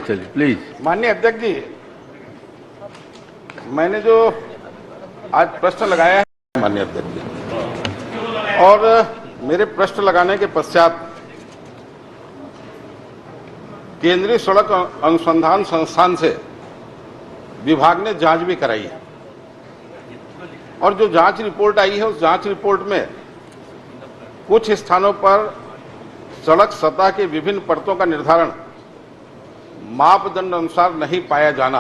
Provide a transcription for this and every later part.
चलिए प्लीज। माननीय अध्यक्ष जी, मैंने जो आज प्रश्न लगाया है माननीय अध्यक्ष जी, और मेरे प्रश्न लगाने के पश्चात केंद्रीय सड़क अनुसंधान संस्थान से विभाग ने जांच भी कराई है, और जो जांच रिपोर्ट आई है उस जांच रिपोर्ट में कुछ स्थानों पर सड़क सतह के विभिन्न परतों का निर्धारण मापदंड अनुसार नहीं पाया जाना,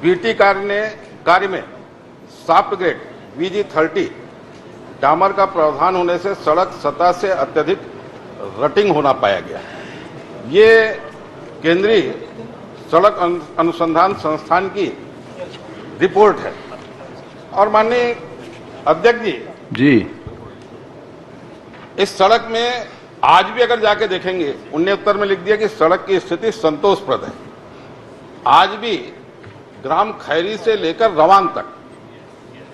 बीटी कार्य में सॉफ्ट ग्रेड VG30 डामर का प्रावधान होने से सड़क सतह से अत्यधिक रटिंग होना पाया गया। ये केंद्रीय सड़क अनुसंधान संस्थान की रिपोर्ट है। और माननीय अध्यक्ष जी, इस सड़क में आज भी अगर जाके देखेंगे, उनने उत्तर में लिख दिया कि सड़क की स्थिति संतोषप्रद है। आज भी ग्राम खैरी से लेकर रवान तक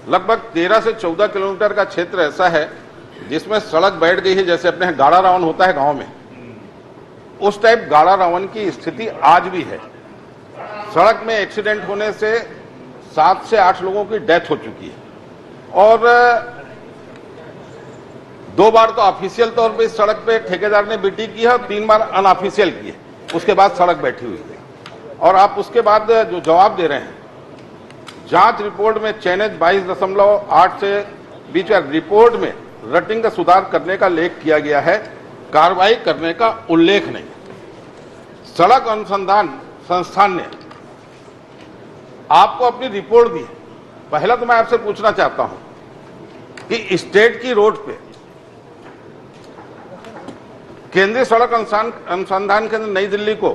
लगभग 13 से 14 किलोमीटर का क्षेत्र ऐसा है जिसमें सड़क बैठ गई है, जैसे अपने यहाँ गाड़ा रावण होता है गांव में, उस टाइप गाड़ा रावण की स्थिति आज भी है। सड़क में एक्सीडेंट होने से 7 से 8 लोगों की डेथ हो चुकी है, और 2 बार तो ऑफिशियल तौर पे इस सड़क पे ठेकेदार ने बीटी की है और 3 बार अनऑफिशियल की है। उसके बाद सड़क बैठी हुई है, और आप उसके बाद जो जवाब दे रहे हैं, जांच रिपोर्ट में चयनित 22.8 से बीच रिपोर्ट में रटिंग का सुधार करने का लेख किया गया है, कार्रवाई करने का उल्लेख नहीं। सड़क अनुसंधान संस्थान ने आपको अपनी रिपोर्ट दी। पहला तो मैं आपसे पूछना चाहता हूं कि स्टेट की रोड पे केंद्रीय सड़क अनुसंधान केंद्र नई दिल्ली को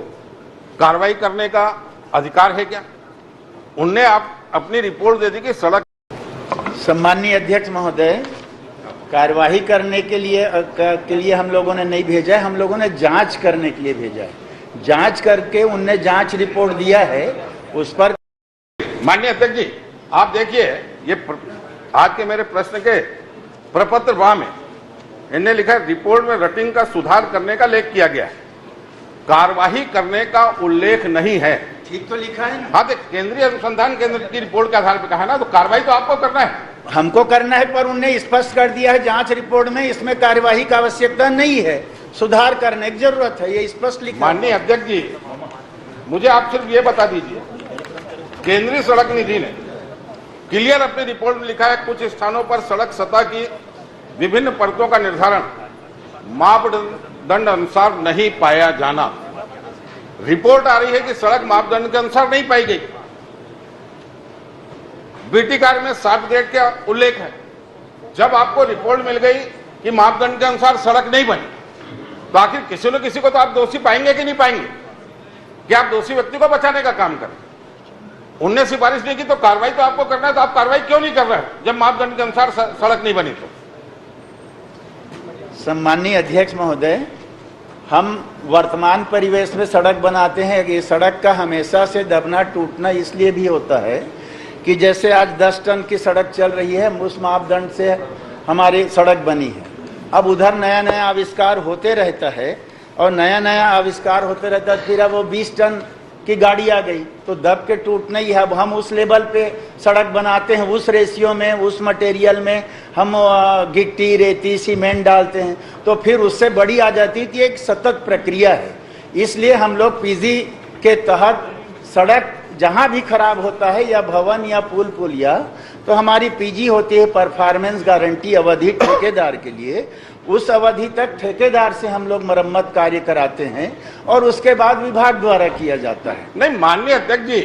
कार्रवाई करने का अधिकार है क्या? उनने आप अपनी रिपोर्ट दे दी कि सड़क। सम्माननीय अध्यक्ष महोदय, कार्यवाही करने के लिए हम लोगों ने नहीं भेजा है, हम लोगों ने जांच करने के लिए भेजा है। जांच करके उनने जांच रिपोर्ट दिया है, उस पर। माननीय अध्यक्ष जी, आप देखिए, ये आज के मेरे प्रश्न के प्रपत्र वाह में इन्हें लिखा है, रिपोर्ट में रटिंग का सुधार करने का लेख किया गया है, कार्यवाही करने का उल्लेख नहीं है। ठीक तो लिखा है ना? हाँ, तो केंद्रीय अनुसंधान केंद्र की रिपोर्ट के आधार पर कहा ना, तो कार्रवाई तो आपको करना है। हमको करना है, पर उन्हें स्पष्ट कर दिया है जांच रिपोर्ट में इसमें कार्यवाही का आवश्यकता नहीं है, सुधार करने की जरूरत है, ये स्पष्ट लिखा। माननीय अध्यक्ष जी, मुझे आप सिर्फ ये बता दीजिए, केंद्रीय सड़क निधि ने क्लियर अपनी रिपोर्ट में लिखा है, कुछ स्थानों पर सड़क सतह की विभिन्न परतों का निर्धारण मापदंड अनुसार नहीं पाया जाना। रिपोर्ट आ रही है कि सड़क मापदंड के अनुसार नहीं पाई गई। बीटी कार्य में सॉफ्ट ग्रेड का उल्लेख है। जब आपको रिपोर्ट मिल गई कि मापदंड के अनुसार सड़क नहीं बनी, तो आखिर किसी न किसी को तो आप दोषी पाएंगे कि नहीं पाएंगे? कि आप दोषी व्यक्ति को बचाने का काम करें। उनने सिफारिश नहीं की तो कार्रवाई तो आपको करना है, तो आप कार्रवाई क्यों नहीं कर रहे हैं जब मापदंड के अनुसार सड़क नहीं बनी? तो सम्माननीय अध्यक्ष महोदय, हम वर्तमान परिवेश में सड़क बनाते हैं। ये सड़क का हमेशा से दबना टूटना इसलिए भी होता है कि जैसे आज 10 टन की सड़क चल रही है, उस मापदंड से हमारी सड़क बनी है। अब उधर नया नया आविष्कार होते रहता है, और नया नया आविष्कार होते रहता है, फिर अब वो 20 टन की गाड़ी आ गई तो दब के टूटना ही है। अब हम उस लेवल पे सड़क बनाते हैं, उस रेशियो में, उस मटेरियल में हम गिट्टी, रेती, सीमेंट डालते हैं, तो फिर उससे बड़ी आ जाती है कि एक सतत प्रक्रिया है। इसलिए हम लोग पीजी के तहत सड़क जहाँ भी खराब होता है, या भवन या पुलिया, तो हमारी पीजी होती है, परफॉर्मेंस गारंटी अवधि ठेकेदार के लिए। उस अवधि तक ठेकेदार से हम लोग मरम्मत कार्य कराते हैं, और उसके बाद विभाग द्वारा किया जाता है। नहीं माननीय अध्यक्ष जी,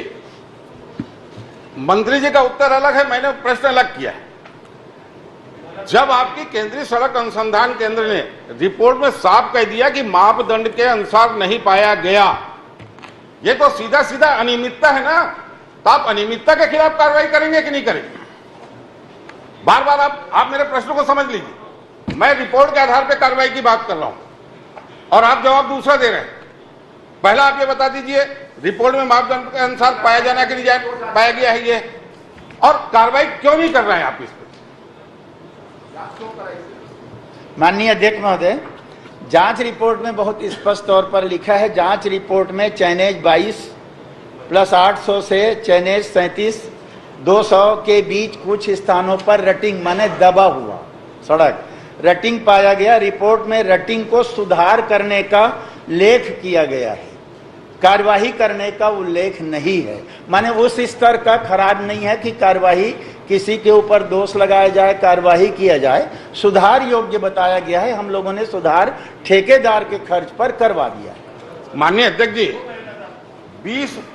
मंत्री जी का उत्तर अलग है, मैंने प्रश्न अलग किया है। जब आपकी केंद्रीय सड़क अनुसंधान केंद्र ने रिपोर्ट में साफ कह दिया कि मापदंड के अनुसार नहीं पाया गया, ये तो सीधा सीधा अनियमितता है ना। तो आप अनियमितता के खिलाफ कार्रवाई करेंगे कि नहीं करेंगे? बार बार आप मेरे प्रश्न को समझ लीजिए। मैं रिपोर्ट के आधार पर कार्रवाई की बात कर रहा हूं, और आप जवाब दूसरा दे रहे हैं। पहला आप ये बता दीजिए, रिपोर्ट में मापदंड के अनुसार पाया जाना कि नहीं पाया गया है ये, और कार्रवाई क्यों नहीं कर रहे हैं आप इस पर? माननीय अध्यक्ष महोदय, जांच रिपोर्ट में बहुत स्पष्ट तौर पर लिखा है, जांच रिपोर्ट में चैनेज 22 प्लस 800 से चैनेज 37 200 के बीच कुछ स्थानों पर रटिंग माने दबा हुआ सड़क रटिंग पाया गया। रिपोर्ट में रटिंग को सुधार करने का लेख किया गया है, कार्यवाही करने का उल्लेख नहीं है। माने उस स्तर का खराब नहीं है कि कार्यवाही किसी के ऊपर दोष लगाया जाए, कार्यवाही किया जाए। सुधार योग्य बताया गया है। हम लोगों ने सुधार ठेकेदार के खर्च पर करवा दिया है। माननीय अध्यक्ष जी,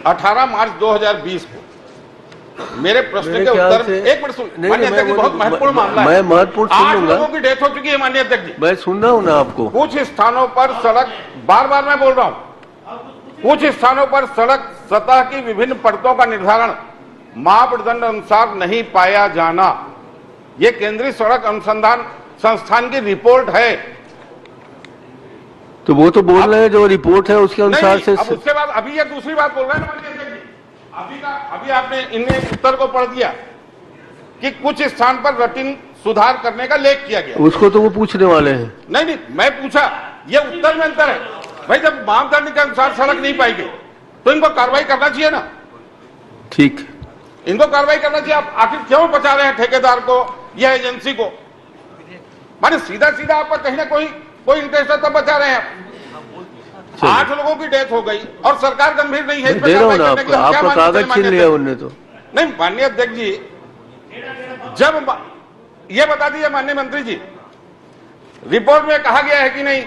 18 मार्च 2020 को मेरे प्रश्न के उत्तर में एक मिनट सुन, माननीय अध्यक्ष जी, बहुत महत्वपूर्ण मामला है। मैं महत्वपूर्ण सुन 8 लूंगा। लोगों की डेथ हो चुकी है माननीय अध्यक्ष जी। मैं सुन रहा हूँ ना आपको। कुछ स्थानों पर सड़क, बार बार मैं बोल रहा हूँ, कुछ स्थानों पर सड़क सतह की विभिन्न परतों का निर्धारण मापदंड अनुसार नहीं पाया जाना, ये केंद्रीय सड़क अनुसंधान संस्थान की रिपोर्ट है। तो वो तो बोल रहे हैं जो रिपोर्ट है उसके अनुसार से। अब उसके बाद अभी ये दूसरी बात बोल रहे हैं ना माननीय अध्यक्ष जी, अभी आपने इनने उत्तर को पढ़ दिया कि कुछ स्थान पर रटिंग सुधार करने का लेख किया गया। उसको तो वो पूछने वाले हैं। नहीं, मैं पूछा, ये उत्तर में अंतर है भाई। जब मापदंड के अनुसार सड़क नहीं पाई गई तो इनको कार्रवाई करना चाहिए ना। ठीक, इनको कार्रवाई करना चाहिए। आप आखिर क्यों बचा रहे हैं ठेकेदार को या एजेंसी को? माने सीधा सीधा आपका कहीं ना कोई इंटरेस्ट है तब बचा रहे हैं आप। 8 लोगों की डेथ हो गई और सरकार गंभीर नहीं है। दे रहा हूँ ना आपको, आपका कागज छीन लिया उनने तो। नहीं माननीय अध्यक्ष जी, जब ये बता दीजिए माननीय मंत्री जी, रिपोर्ट में कहा गया है कि नहीं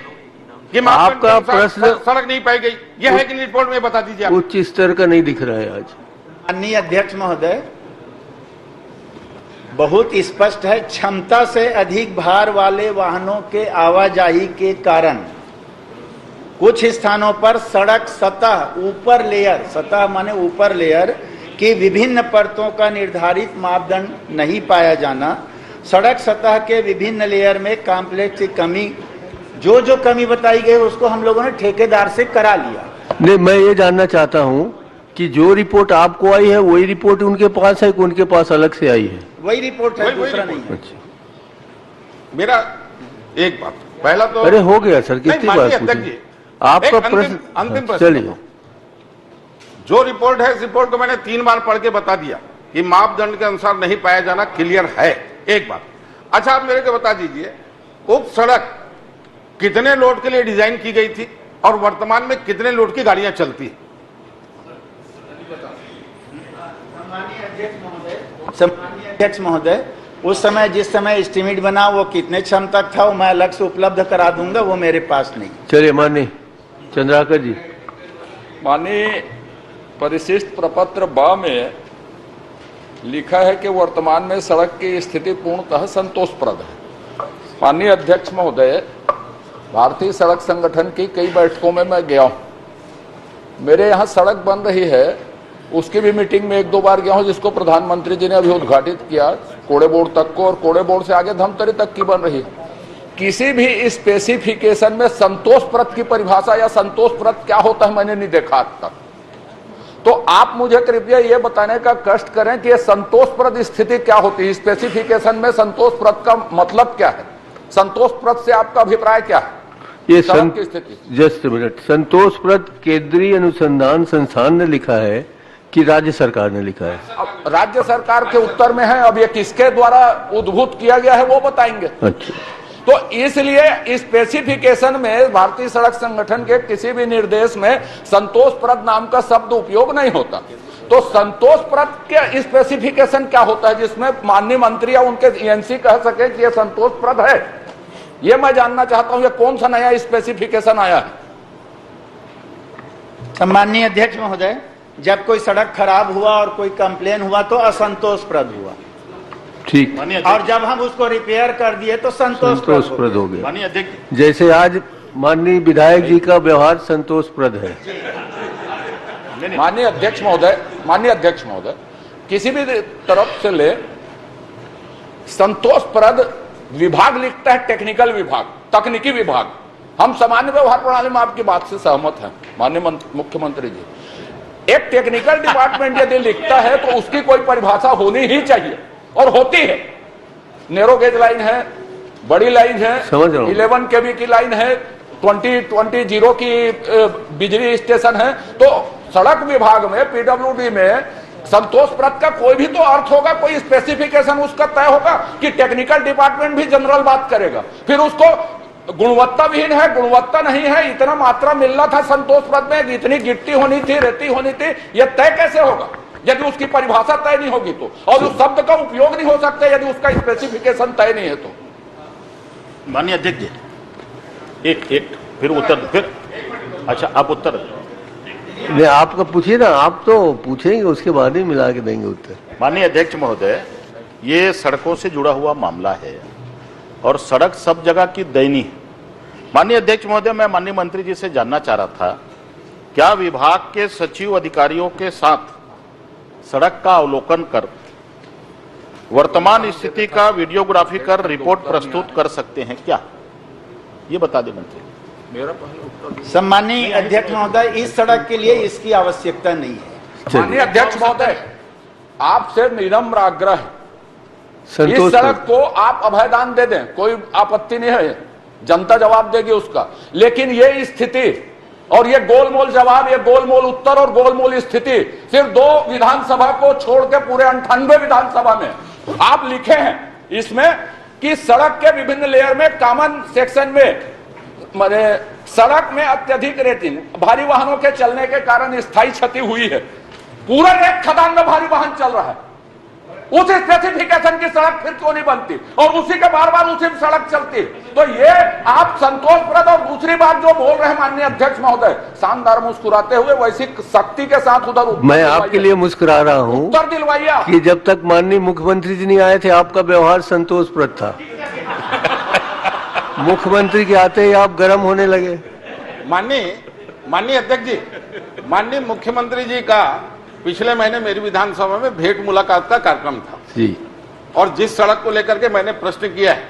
कि आपका प्रश्न सड़क नहीं पाई गई, यह है कि रिपोर्ट में बता दीजिए। उच्च स्तर का नहीं दिख रहा है आज। माननीय अध्यक्ष महोदय, बहुत स्पष्ट है, क्षमता से अधिक भार वाले वाहनों के आवाजाही के कारण कुछ स्थानों पर सड़क सतह ऊपर लेयर, सतह माने ऊपर लेयर की विभिन्न परतों का निर्धारित मापदंड नहीं पाया जाना, सड़क सतह के विभिन्न लेयर में कॉम्प्लेक्स की कमी, जो कमी बताई गई उसको हम लोगों ने ठेकेदार से करा लिया। नहीं, मैं ये जानना चाहता हूँ कि जो रिपोर्ट आपको आई है वही रिपोर्ट उनके पास है कि उनके पास अलग से आई है? वही रिपोर्ट है, दूसरा नहीं है। अच्छा, मेरा एक बात, पहला तो अरे हो गया सर, कितनी बार पूछे आपका प्रश्न। अंतिम प्रश्न, चलिए, जो रिपोर्ट है इस रिपोर्ट को मैंने 3 बार पढ़ के बता दिया कि मापदंड के अनुसार नहीं पाया जाना क्लियर है। एक बात, अच्छा आप मेरे को बता दीजिए, उप सड़क कितने लोड के लिए डिजाइन की गई थी और वर्तमान में कितने लोड की गाड़ियां चलती है? सम्मानीय अध्यक्ष महोदय, उस समय जिस समय एस्टीमेट बना वो कितने क्षमता था वो मैं अलग से उपलब्ध करा दूंगा, वो मेरे पास नहीं। चलिए माननीय चंद्राकर जी। माननीय परिशिष्ट प्रपत्र ब में लिखा है कि वर्तमान में सड़क की स्थिति पूर्णतः संतोषप्रद है। माननीय अध्यक्ष महोदय, भारतीय सड़क संगठन की कई बैठकों में मैं गया हूं। मेरे यहाँ सड़क बन रही है, उसकी भी मीटिंग में 1-2 बार गया हूं, जिसको प्रधानमंत्री जी ने अभी उद्घाटित किया, कोड़े बोर्ड तक को, और कोड़े बोर्ड से आगे धमतरी तक की बन रही है। किसी भी स्पेसिफिकेशन में संतोषप्रद की परिभाषा या संतोषप्रद क्या होता है मैंने नहीं देखा आज तक। तो आप मुझे कृपया ये बताने का कष्ट करें कि ये संतोषप्रद स्थिति क्या होती है, स्पेसिफिकेशन में संतोषप्रद का मतलब क्या है, संतोषप्रद से आपका अभिप्राय क्या है? ये की स्थिति जस्ट मिनट, संतोषप्रद केंद्रीय अनुसंधान संस्थान ने लिखा है कि राज्य सरकार ने लिखा है? अब राज्य सरकार के उत्तर में है, अब ये किसके द्वारा उद्भूत किया गया है वो बताएंगे। अच्छा, तो इसलिए स्पेसिफिकेशन में भारतीय सड़क संगठन के किसी भी निर्देश में संतोषप्रद नाम का शब्द उपयोग नहीं होता। तो संतोषप्रद के स्पेसिफिकेशन क्या होता है जिसमें माननीय मंत्री या उनके एजेंसी कह सके कि यह संतोषप्रद है? ये मैं जानना चाहता हूं, ये कौन सा नया स्पेसिफिकेशन आया है? सम्मानीय अध्यक्ष महोदय, जब कोई सड़क खराब हुआ और कोई कंप्लेन हुआ तो असंतोषप्रद हुआ, ठीक, और जब हम उसको रिपेयर कर दिए तो संतोषप्रद हो गया। माननीय अध्यक्ष, जैसे आज माननीय विधायक जी का व्यवहार संतोषप्रद है। माननीय अध्यक्ष महोदय, किसी भी तरफ से ले संतोषप्रद विभाग लिखता है, टेक्निकल विभाग, तकनीकी विभाग। हम सामान्य व्यवहार प्रणाली में आपकी बात से सहमत हैं माननीय मुख्यमंत्री जी। एक टेक्निकल डिपार्टमेंट यदि लिखता है तो उसकी कोई परिभाषा होनी ही चाहिए, और होती है। नैरो गेज लाइन है, बड़ी लाइन है, 11 kV की लाइन है, 2020 की बिजली स्टेशन है, तो सड़क विभाग में, पीडब्ल्यूडी में संतोषप्रद का कोई भी तो अर्थ होगा, कोई स्पेसिफिकेशन उसका तय होगा कि टेक्निकल डिपार्टमेंट भी जनरल बात करेगा। फिर उसको गुणवत्ता विहीन है, गुणवत्ता नहीं है, इतना मात्रा मिलना था संतोषप्रद में, इतनी गिट्टी होनी थी, रेती होनी थी, यह तय कैसे होगा यदि उसकी परिभाषा तय नहीं होगी तो, और उस शब्द का उपयोग नहीं हो सकता यदि उसका स्पेसिफिकेशन तय नहीं है तो। माननीय अध्यक्ष जी, एक फिर उत्तर, फिर अच्छा आप उत्तर नहीं, आपका पूछिए ना, आप तो पूछेंगे उसके बाद ही मिला के देंगे उत्तर। माननीय अध्यक्ष महोदय, ये सड़कों से जुड़ा हुआ मामला है और सड़क सब जगह की दयनीय है। माननीय अध्यक्ष महोदय, मैं माननीय मंत्री जी से जानना चाह रहा था, क्या विभाग के सचिव अधिकारियों के साथ सड़क का अवलोकन कर वर्तमान स्थिति का वीडियोग्राफी कर रिपोर्ट प्रस्तुत कर सकते हैं क्या? ये बता दें मंत्री। मेरा पहले उत्तर। सम्माननीय अध्यक्ष महोदय, इस सड़क के लिए इसकी आवश्यकता नहीं है। माननीय अध्यक्ष महोदय, आपसे विनम्र आग्रह है, इस संतोष सड़क को आप अभयदान दे दें, कोई आपत्ति नहीं है, जनता जवाब देगी उसका, लेकिन ये स्थिति और ये गोलमोल जवाब, ये गोलमोल उत्तर और गोलमोल स्थिति सिर्फ 2 विधानसभा को छोड़ के पूरे 98 विधानसभा में आप लिखे हैं इसमें कि सड़क के विभिन्न लेयर में, कॉमन सेक्शन में, माने सड़क में अत्यधिक रेतिंग, भारी वाहनों के चलने के कारण स्थायी क्षति हुई है। पूरे रेत खदान में भारी वाहन चल रहा है, उस स्पेसिफिकेशन की सड़क फिर क्यों नहीं बनती और उसी के बार बार उसी सड़क चलती? तो ये आप संतोषप्रद, और दूसरी बात जो बोल रहे हैं माननीय अध्यक्ष महोदय, शानदार मुस्कुराते हुए वैसी सख्ती के साथ उधर मैं आपके लिए मुस्कुरा रहा हूँ उत्तर दिलवाइए कि जब तक माननीय मुख्यमंत्री जी नहीं आए थे आपका व्यवहार संतोषप्रद था। मुख्यमंत्री के आते ही आप गर्म होने लगे। माननीय अध्यक्ष जी, माननीय मुख्यमंत्री जी का पिछले महीने मेरी विधानसभा में भेंट मुलाकात का कार्यक्रम था जी, और जिस सड़क को लेकर के मैंने प्रश्न किया है,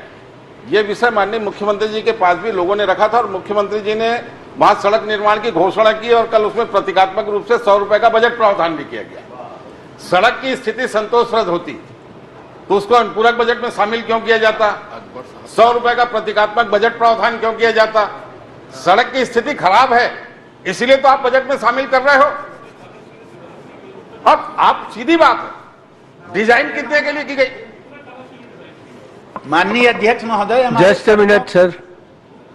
ये विषय माननीय मुख्यमंत्री जी के पास भी लोगों ने रखा था और मुख्यमंत्री जी ने वहां सड़क निर्माण की घोषणा की और कल उसमें प्रतीकात्मक रूप से 100 रुपए का बजट प्रावधान भी किया गया। सड़क की स्थिति संतोषप्रद होती तो उसको अनुपूरक बजट में शामिल क्यों किया जाता? 100 रुपए का प्रतीकात्मक बजट प्रावधान क्यों किया जाता? सड़क की स्थिति खराब है इसलिए तो आप बजट में शामिल कर रहे हो। अब आप सीधी बात है, डिजाइन कितने के लिए की गई? माननीय अध्यक्ष महोदय, just a minute sir,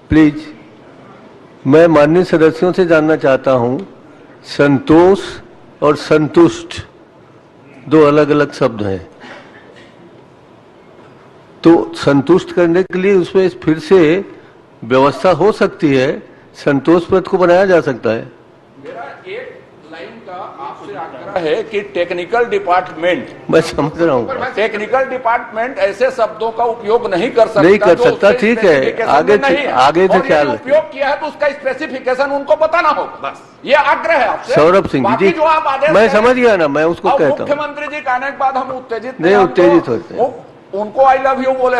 please. मैं माननीय सदस्यों से जानना चाहता हूं, संतोष और संतुष्ट 2 अलग अलग शब्द हैं, तो संतुष्ट करने के लिए उसमें फिर से व्यवस्था हो सकती है, संतोषप्रद को बनाया जा सकता है। मेरा एक लाइन का आपसे आग्रह है कि टेक्निकल डिपार्टमेंट, मैं समझ रहा हूँ, टेक्निकल डिपार्टमेंट ऐसे शब्दों का उपयोग नहीं कर सकता, नहीं कर जो सकता, उसके ठीक है, स्पेसिफिकेशन आगे में नहीं है। आगे से और ख्याल यदि उपयोग किया है तो उसका स्पेसिफिकेशन उनको बताना होगा, बस ये आग्रह है आपसे। सौरभ सिंह बाकी जी, जो आप आदेश मैं करें, समझ गया ना, मैं उसको और कहता हूँ। मुख्यमंत्री जी कहने के बाद हम उत्तेजित नहीं, उत्तेजित होते हैं। उनको आई लव यू बोले,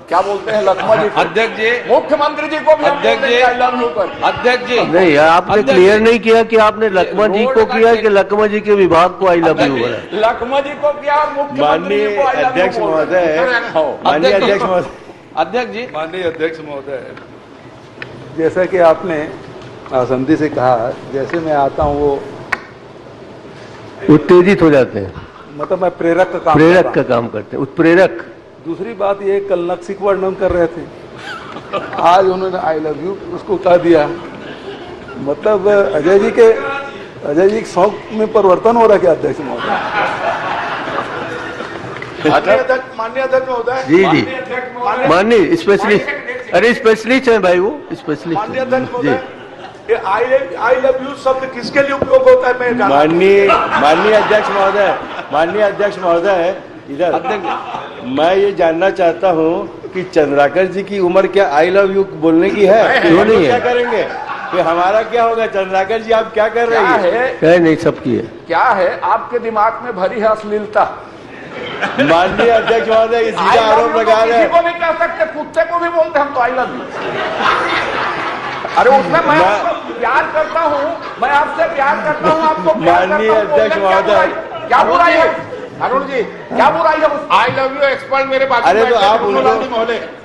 क्या बोलते हैं लक्ष्मण जी, अध्यक्ष जी, मुख्यमंत्री जी को भी हम अध्यक्ष जी, आई लव यू कर। अध्यक्ष जी, नहीं, आपने क्लियर नहीं किया कि आपने लक्ष्मण जी को किया कि लक्ष्मण जी के विभाग को आई लव यू बोला। लक्ष्मण जी को किया और मुख्यमंत्री जी माननीय को आई लव यू अध्यक्ष बोला। महोदय, माननीय अध्यक्ष महोदय, अध्यक्ष जी, माननीय अध्यक्ष महोदय, जैसा कि आपने संधि से कहा, जैसे मैं आता हूँ वो उत्तेजित हो जाते हैं, मतलब मैं प्रेरक का काम प्रेरक कर का रहा काम करते हैं, उत्प्रेरक। दूसरी बात ये, कल नक्सिक वर्णन कर रहे थे, आज उन्होंने आई लव यू उसको कह दिया। मतलब अजय जी के शौक में परिवर्तन हो रहा है क्या अध्यक्ष महोदय? माननीय अध्यक्ष महोदय, जी जी, माननीय स्पेशलिस्ट, अरे स्पेशलिस्ट है भाई, वो स्पेशलिस्ट जी। आई लव यू शब्द किसके लिए उपयोग होता है? मैं माननीय अध्यक्ष महोदय, इधर मैं ये जानना चाहता हूँ कि चंद्राकर जी की उम्र क्या आई लव यू बोलने की है? क्यों नहीं है? क्या करेंगे कि हमारा क्या होगा? चंद्राकर जी आप क्या कर रही है? कह नहीं, सबकी है। क्या है आपके दिमाग में भरी है अश्लीलता? माननीय अध्यक्ष महोदय, सीधा आरोप लगा रहे हैं। किसी को भी कह सकते, कुत्ते को भी बोलते हम तो आई लव यू। अरे उसमें मैं आपको प्यार करता हूँ, मैं आपसे प्यार करता हूँ, आपको माननीय अध्यक्ष महोदय, क्या बुराई है? अरुण जी, क्या बुराई है? आई लव यू एक्सपर्ट मेरे पास। अरे तो आप उनको,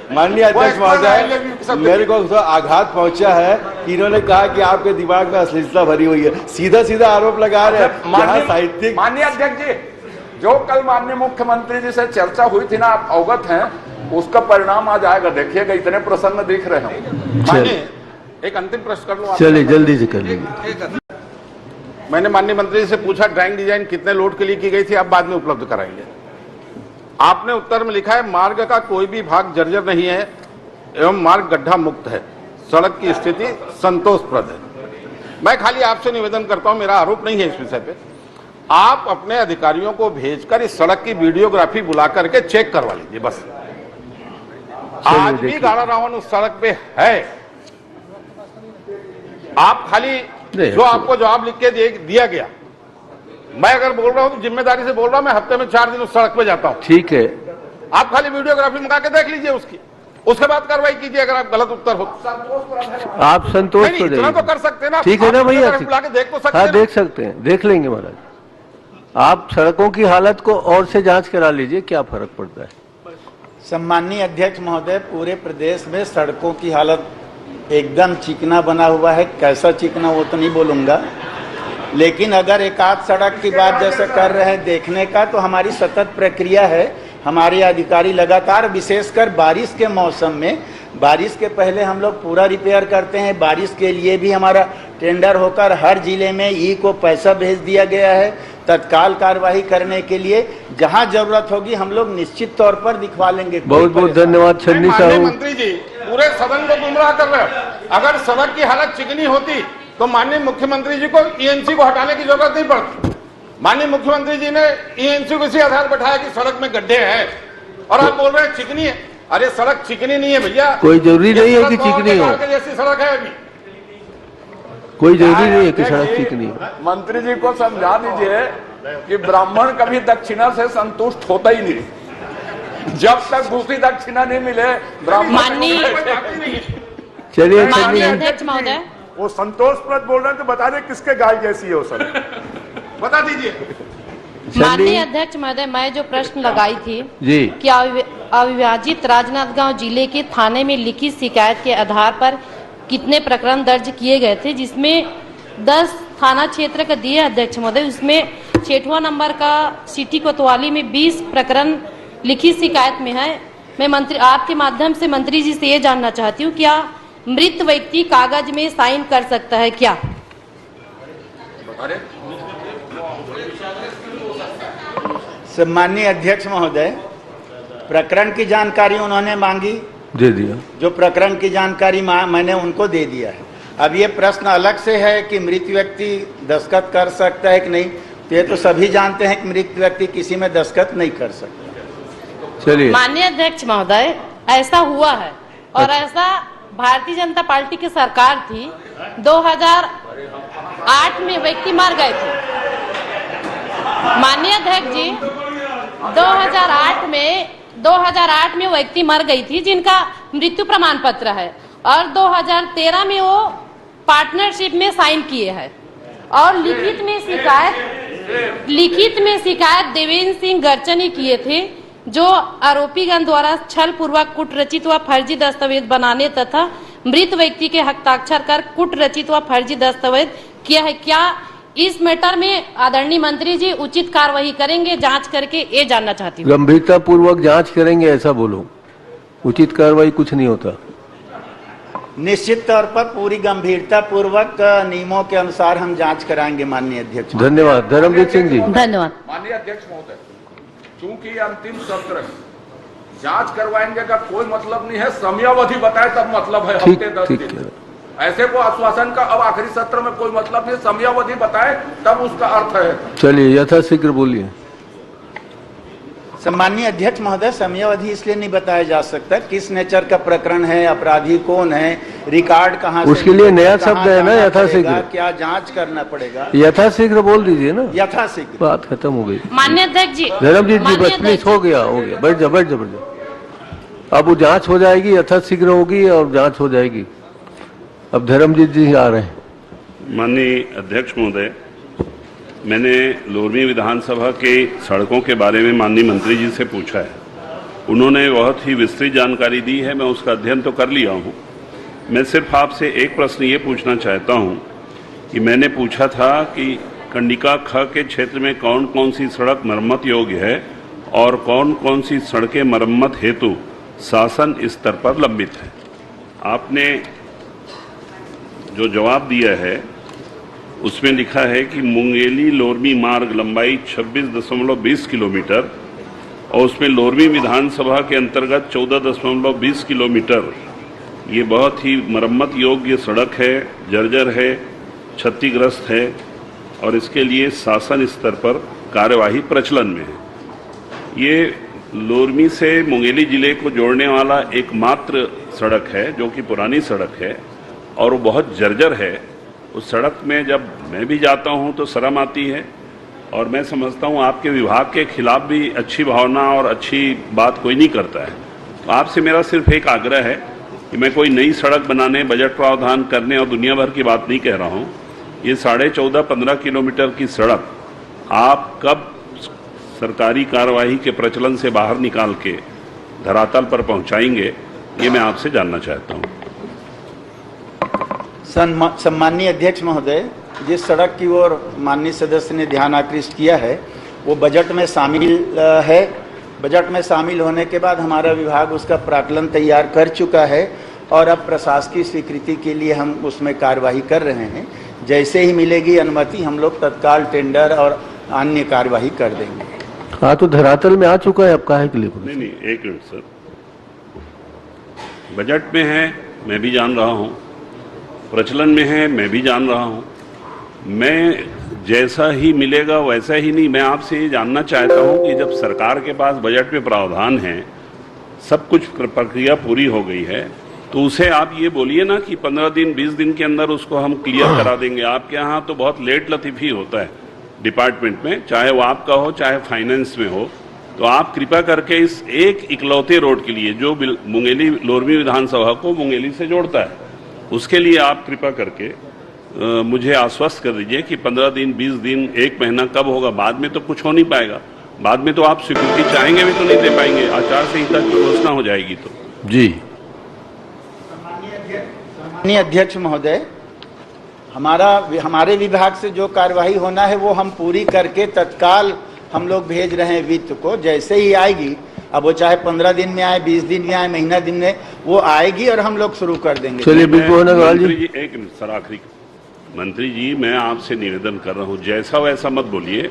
माननीय वो अध्यक्ष express I love you महोदय, शब्द मेरे को तो आघात पहुंचा है कि इन्होंने कहा कि आपके दिमाग में अश्लीलता भरी हुई है। सीधा सीधा आरोप लगा रहे हैं। जहां साहित्यिक माननीय अध्यक्ष जी, जो कल माननीय मुख्यमंत्री जी से चर्चा हुई थी ना, आप अवगत हैं, उसका परिणाम आज आएगा। देखिएगा, इतने प्रसन्न दिख रहे हैं। माननीय, एक अंतिम प्रश्न कर लूं? चलिए जल्दी से कर लीजिए। मैंने माननीय मंत्री जी से पूछा ड्राइंग डिजाइन कितने लोड के लिए की गई थी, आप बाद में उपलब्ध कराएंगे। आपने उत्तर में लिखा है मार्ग का कोई भी भाग जर्जर नहीं है एवं मार्ग गड्ढा मुक्त है, सड़क की स्थिति संतोषप्रद है। मैं खाली आपसे निवेदन करता हूं, मेरा आरोप नहीं है इस विषय पे, आप अपने अधिकारियों को भेजकर इस सड़क की वीडियोग्राफी बुला करके चेक करवा लीजिए बस। आज भी गाड़ा रावण उस सड़क पे है। आप खाली जो आपको जवाब लिख के दिया गया, मैं अगर बोल रहा हूं तो जिम्मेदारी से बोल रहा हूं, मैं हफ्ते में 4 दिन उस सड़क पे जाता हूं। ठीक है, आप खाली वीडियोग्राफी मंगा के देख लीजिए उसकी, उसके बाद कार्रवाई कीजिए अगर आप गलत उत्तर हो। आप संतोष नहीं, तो इतना तो देंगे। कर सकते हैं ना। ठीक है ना आप भैया, वीडियोग्राफी बुला के देख तो सकते हाँ हैं ना। देख सकते हैं, देख लेंगे महाराज। आप सड़कों की हालत को और से जांच करा लीजिए, क्या फर्क पड़ता है। सम्माननीय अध्यक्ष महोदय, पूरे प्रदेश में सड़कों की हालत एकदम चिकना बना हुआ है। कैसा चिकना वो तो नहीं बोलूँगा, लेकिन अगर एक आध सड़क की बात जैसे कर रहे हैं देखने का, तो हमारी सतत प्रक्रिया है। हमारे अधिकारी लगातार, विशेषकर बारिश के मौसम में, बारिश के पहले हम लोग पूरा रिपेयर करते हैं। बारिश के लिए भी हमारा टेंडर होकर हर जिले में ई को पैसा भेज दिया गया है तत्काल कार्यवाही करने के लिए। जहां जरूरत होगी हम लोग निश्चित तौर पर दिखवा लेंगे। बहुत बहुत धन्यवाद छन्नी माननीय साहू। मंत्री जी, पूरे सदन को गुमराह कर रहे हो। अगर सड़क की हालत चिकनी होती तो माननीय मुख्यमंत्री जी को ईएनसी को हटाने की जरूरत नहीं पड़ती। माननीय मुख्यमंत्री जी ने ईएनसी को इसी आधार बैठाया कि सड़क में गड्ढे हैं, और आप बोल रहे हैं चिकनी है। अरे सड़क चिकनी नहीं है भैया, कोई जरूरी नहीं है कि चिकनी हो, जैसी सड़क है अभी। कोई जरूरी नहीं है कि सड़क चिकनी हो। मंत्री जी को समझा दीजिए कि ब्राह्मण कभी दक्षिणा से संतुष्ट होता ही नहीं। जब तक दूसरी दक्षिणा नहीं मिले ब्राह्मण। चलिए माननीय अध्यक्ष महोदय, वो संतोषप्रद बोल रहे हैं तो बता दें किसके गाय जैसी है वो सर, बता दीजिए। माननीय अध्यक्ष महोदय, मैं जो प्रश्न लगाई थी जी, कि अविभाजित राजनांदगांव जिले के थाने में लिखित शिकायत के आधार पर कितने प्रकरण दर्ज किए गए थे, जिसमें 10 थाना क्षेत्र का दिए अध्यक्ष महोदय, उसमें 6वां नंबर का सिटी कोतवाली में 20 प्रकरण लिखित शिकायत में है। मैं मंत्री, आपके माध्यम से मंत्री जी से ये जानना चाहती हूँ, क्या मृत व्यक्ति कागज में साइन कर सकता है क्या? सम्माननीय अध्यक्ष महोदय, प्रकरण की जानकारी उन्होंने मांगी, दे दिया। जो प्रकरण की जानकारी मैंने उनको दे दिया है। अब ये प्रश्न अलग से है कि मृत व्यक्ति दस्तखत कर सकता है कि नहीं, तो ये तो सभी जानते हैं कि मृत व्यक्ति किसी में दस्तखत नहीं कर सकता। चलिए, माननीय अध्यक्ष महोदय, ऐसा हुआ है और ऐसा भारतीय जनता पार्टी की सरकार थी। 2008 में व्यक्ति मर गए थे। माननीय अध्यक्ष जी, 2008 में व्यक्ति मर गई थी जिनका मृत्यु प्रमाण पत्र है, और 2013 में वो पार्टनरशिप में साइन किए हैं। और लिखित में शिकायत देवेंद्र सिंह गर्चनी किए थे, जो आरोपीगण द्वारा छल पूर्वक कुट रचित व फर्जी दस्तावेज बनाने तथा मृत व्यक्ति के हस्ताक्षर कर कुट रचित व फर्जी दस्तावेज किया है। क्या इस मैटर में आदरणीय मंत्री जी उचित कार्रवाई करेंगे? जांच करके ये जानना चाहती हूँ। गंभीरता पूर्वक जांच करेंगे ऐसा बोलो, उचित कार्रवाई कुछ नहीं होता। निश्चित तौर पर पूरी गंभीरता पूर्वक नियमों के अनुसार हम जांच कराएंगे माननीय अध्यक्ष। धन्यवाद। धर्मजीत सिंह जी। धन्यवाद। माननीय अध्यक्ष महोदय, चूंकि अंतिम सत्र है, जांच करवाएंगे का कोई मतलब नहीं है, समयावधि बताए तब मतलब है। ठीक, हफ्ते 10 ठीक दिन है। ऐसे को आश्वासन का अब आखिरी सत्र में कोई मतलब नहीं, समयावधि बताए तब उसका अर्थ है। चलिए यथाशीघ्र बोलिए। सम्माननीय अध्यक्ष महोदय, समयावधि इसलिए नहीं बताया जा सकता किस नेचर का प्रकरण है, अपराधी कौन है, रिकॉर्ड कहाँ से, उसके लिए नया शब्द है ना, यथाशीघ्र। क्या जांच करना पड़ेगा? यथाशीघ्र बोल दीजिए ना, यथाशीघ्र। बात खत्म हो गई। माननीय अध्यक्ष जी, धर्मजीत जी बस प्लीज, हो गया बैठ जाओ, बैठ जाओ। अब वो जांच हो जाएगी, यथाशीघ्र होगी और जांच हो जाएगी। अब धर्मजीत जी आ रहे हैं। माननीय अध्यक्ष महोदय, मैंने लोरमी विधानसभा के सड़कों के बारे में माननीय मंत्री जी से पूछा है। उन्होंने बहुत ही विस्तृत जानकारी दी है, मैं उसका अध्ययन तो कर लिया हूँ। मैं सिर्फ आपसे एक प्रश्न ये पूछना चाहता हूँ कि मैंने पूछा था कि कंडिका ख के क्षेत्र में कौन कौन सी सड़क मरम्मत योग्य है और कौन कौन सी सड़कें मरम्मत हेतु शासन स्तर पर लंबित है। आपने जो जवाब दिया है उसमें लिखा है कि मुंगेली लोरमी मार्ग लंबाई 26.20 किलोमीटर और उसमें लोरमी विधानसभा के अंतर्गत 14.20 किलोमीटर ये बहुत ही मरम्मत योग्य सड़क है, जर्जर है, क्षतिग्रस्त है और इसके लिए शासन स्तर पर कार्यवाही प्रचलन में है। ये लोरमी से मुंगेली जिले को जोड़ने वाला एकमात्र सड़क है जो कि पुरानी सड़क है और वो बहुत जर्जर है। उस सड़क में जब मैं भी जाता हूं तो शर्म आती है और मैं समझता हूं आपके विभाग के खिलाफ भी अच्छी भावना और अच्छी बात कोई नहीं करता है। तो आपसे मेरा सिर्फ एक आग्रह है कि मैं कोई नई सड़क बनाने, बजट प्रावधान करने और दुनिया भर की बात नहीं कह रहा हूं। ये 14.5-15 किलोमीटर की सड़क आप कब सरकारी कार्यवाही के प्रचलन से बाहर निकाल के धरातल पर पहुंचाएंगे, ये मैं आपसे जानना चाहता हूं। सम्माननीय अध्यक्ष महोदय, जिस सड़क की ओर माननीय सदस्य ने ध्यान आकृष्ट किया है वो बजट में शामिल है। बजट में शामिल होने के बाद हमारा विभाग उसका प्राक्कलन तैयार कर चुका है और अब प्रशासकीय स्वीकृति के लिए हम उसमें कार्यवाही कर रहे हैं। जैसे ही मिलेगी अनुमति हम लोग तत्काल टेंडर और अन्य कार्यवाही कर देंगे। हाँ, तो धरातल में आ चुका है, अब काहे के लिए? नहीं, एक मिनट सर, बजट में है मैं भी जान रहा हूँ, प्रचलन में है मैं भी जान रहा हूँ। मैं जैसा ही मिलेगा वैसा ही नहीं, मैं आपसे ये जानना चाहता हूँ कि जब सरकार के पास बजट में प्रावधान है, सब कुछ प्रक्रिया पूरी हो गई है, तो उसे आप ये बोलिए ना कि 15 दिन 20 दिन के अंदर उसको हम क्लियर करा देंगे। आपके यहाँ तो बहुत लेट लतीफ़ी होता है डिपार्टमेंट में, चाहे वो आपका हो चाहे फाइनेंस में हो। तो आप कृपा करके इस एक इकलौते रोड के लिए जो मुंगेली लोरमी विधानसभा को मुंगेली से जोड़ता है, उसके लिए आप कृपा करके मुझे आश्वस्त कर दीजिए कि 15 दिन 20 दिन 1 महीना कब होगा। बाद में तो कुछ हो नहीं पाएगा, बाद में तो आप स्वीकृति चाहेंगे भी तो नहीं दे पाएंगे, आचार संहिता की घोषणा हो जाएगी। तो जी माननीय अध्यक्ष महोदय, हमारे विभाग से जो कार्यवाही होना है वो हम पूरी करके तत्काल हम लोग भेज रहे हैं वित्त को। जैसे ही आएगी, अब वो चाहे 15 दिन में आए, 20 दिन में आए, महीना दिन में, वो आएगी और हम लोग शुरू कर देंगे। चलिए अग्रवाल जी, एक मिनट सर, आखिरी मंत्री जी, मैं आपसे निवेदन कर रहा हूं, जैसा वैसा मत बोलिए।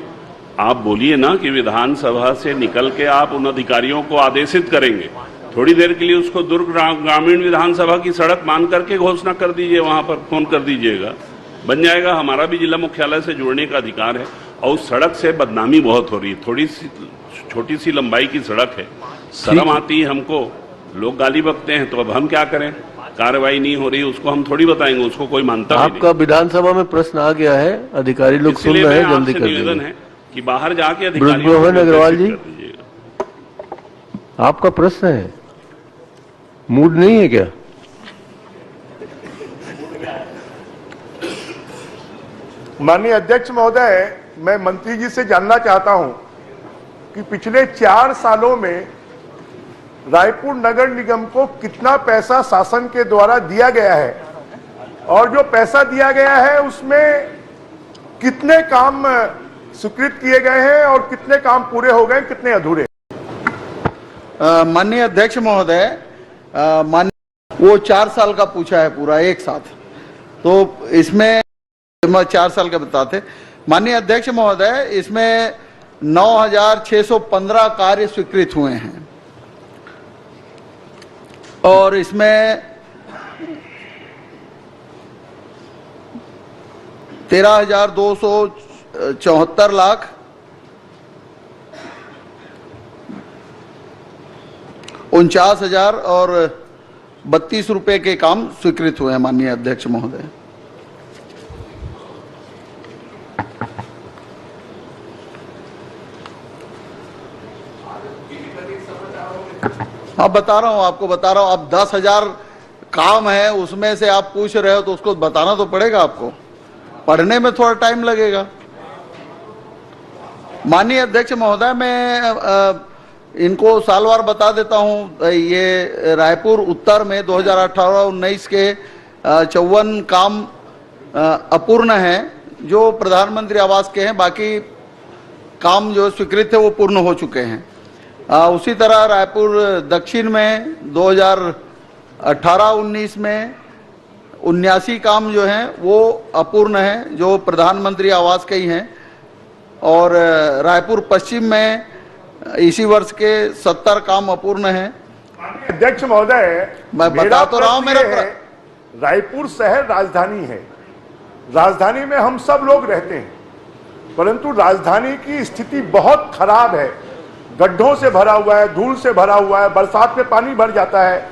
आप बोलिए ना कि विधानसभा से निकल के आप उन अधिकारियों को आदेशित करेंगे, थोड़ी देर के लिए उसको दुर्ग ग्रामीण विधानसभा की सड़क मान करके घोषणा कर दीजिए, वहां पर फोन कर दीजिएगा, बन जाएगा। हमारा भी जिला मुख्यालय से जोड़ने का अधिकार है। और उस सड़क से बदनामी बहुत हो रही है, थोड़ी सी छोटी सी लंबाई की सड़क है, शर्म आती है हमको, लोग गाली बकते हैं, तो अब हम क्या करें? कार्रवाई नहीं हो रही, उसको हम थोड़ी बताएंगे, उसको कोई मानता नहीं। आपका विधानसभा में प्रश्न आ गया है, अधिकारी लोग सुन रहे हैं, जल्दी कर दीजिए। निवेदन है कि बाहर जाके अधिकारी अग्रवाल जी, आपका प्रश्न है, मूड नहीं है क्या? माननीय अध्यक्ष महोदय, मैं मंत्री जी से जानना चाहता हूं कि पिछले 4 सालों में रायपुर नगर निगम को कितना पैसा शासन के द्वारा दिया गया है और जो पैसा दिया गया है उसमें कितने काम स्वीकृत किए गए हैं और कितने काम पूरे हो गए, कितने अधूरे? माननीय अध्यक्ष महोदय, वो 4 साल का पूछा है पूरा एक साथ, तो इसमें 4 साल का बताते। माननीय अध्यक्ष महोदय, इसमें 9,615 कार्य स्वीकृत हुए हैं और इसमें 13,274 लाख 49,000 और 32 रुपए के काम स्वीकृत हुए हैं। माननीय अध्यक्ष महोदय, अब बता रहा हूं, आपको बता रहा हूं। अब 10,000 काम है, उसमें से आप पूछ रहे हो तो उसको बताना तो पड़ेगा आपको, पढ़ने में थोड़ा टाइम लगेगा। माननीय अध्यक्ष महोदय, मैं इनको सालवार बता देता हूं। ये रायपुर उत्तर में 2018-19 के 54 काम अपूर्ण हैं जो प्रधानमंत्री आवास के हैं, बाकी काम जो स्वीकृत है वो पूर्ण हो चुके हैं। उसी तरह रायपुर दक्षिण में 2018-19 में 79 काम जो हैं वो अपूर्ण हैं जो प्रधानमंत्री आवास के ही हैं, और रायपुर पश्चिम में इसी वर्ष के 70 काम अपूर्ण हैं। अध्यक्ष महोदय, मैं बता तो रहा हूं, मेरा रायपुर शहर राजधानी है, राजधानी में हम सब लोग रहते हैं, परंतु राजधानी की स्थिति बहुत खराब है, गड्ढों से भरा हुआ है, धूल से भरा हुआ है, बरसात में पानी भर जाता है।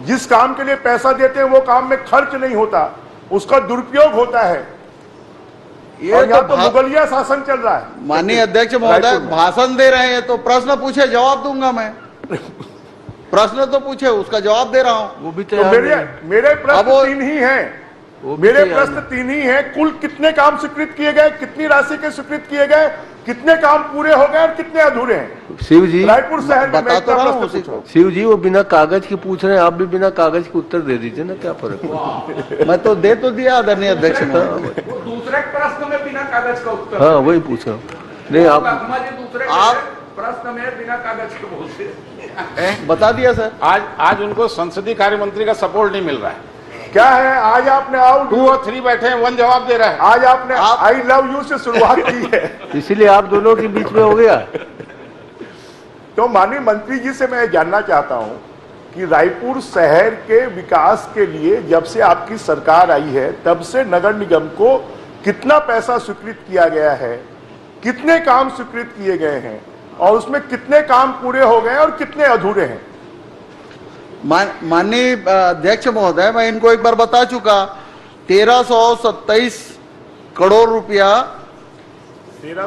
जिस काम के लिए पैसा देते हैं वो काम में खर्च नहीं होता, उसका दुरुपयोग होता है। और यहाँ तो मुगलिया शासन चल रहा है। माननीय अध्यक्ष महोदय, भाषण दे रहे हैं तो प्रश्न पूछे, जवाब दूंगा मैं। प्रश्न तो पूछे, उसका जवाब दे रहा हूं। वो भी तो मेरे प्रश्न तीन ही हैं, मेरे प्रश्न तीन ही हैं। कुल कितने काम स्वीकृत किए गए, कितनी राशि के स्वीकृत किए गए, कितने काम पूरे हो गए और कितने अधूरे हैं? शिव जी, रायपुर शहर में बता तो रहा हूं। शिव जी, वो बिना कागज के पूछ रहे हैं, आप भी बिना कागज के उत्तर दे दीजिए ना, क्या फर्क है? मैं तो दे तो दिया आदरणीय अध्यक्ष ने। दूसरे प्रश्न में बिना कागज का उत्तर। हाँ, वही पूछ रहा हूँ। नहीं, आप दूसरे प्रश्न में बिना कागज के बोलते बता दिया सर। आज उनको संसदीय कार्य मंत्री का सपोर्ट नहीं मिल रहा है। क्या है, आज आपने 2 और 3 बैठे हैं, 1 जवाब दे रहा है। आज आपने आई लव यू से शुरुआत की है, इसीलिए आप दोनों के बीच में हो गया। तो माननीय मंत्री जी से मैं जानना चाहता हूं कि रायपुर शहर के विकास के लिए जब से आपकी सरकार आई है तब से नगर निगम को कितना पैसा स्वीकृत किया गया है, कितने काम स्वीकृत किए गए हैं और उसमें कितने काम पूरे हो गए और कितने अधूरे हैं? माननीय अध्यक्ष महोदय, मैं इनको एक बार बता चुका, 1327 करोड़ रुपया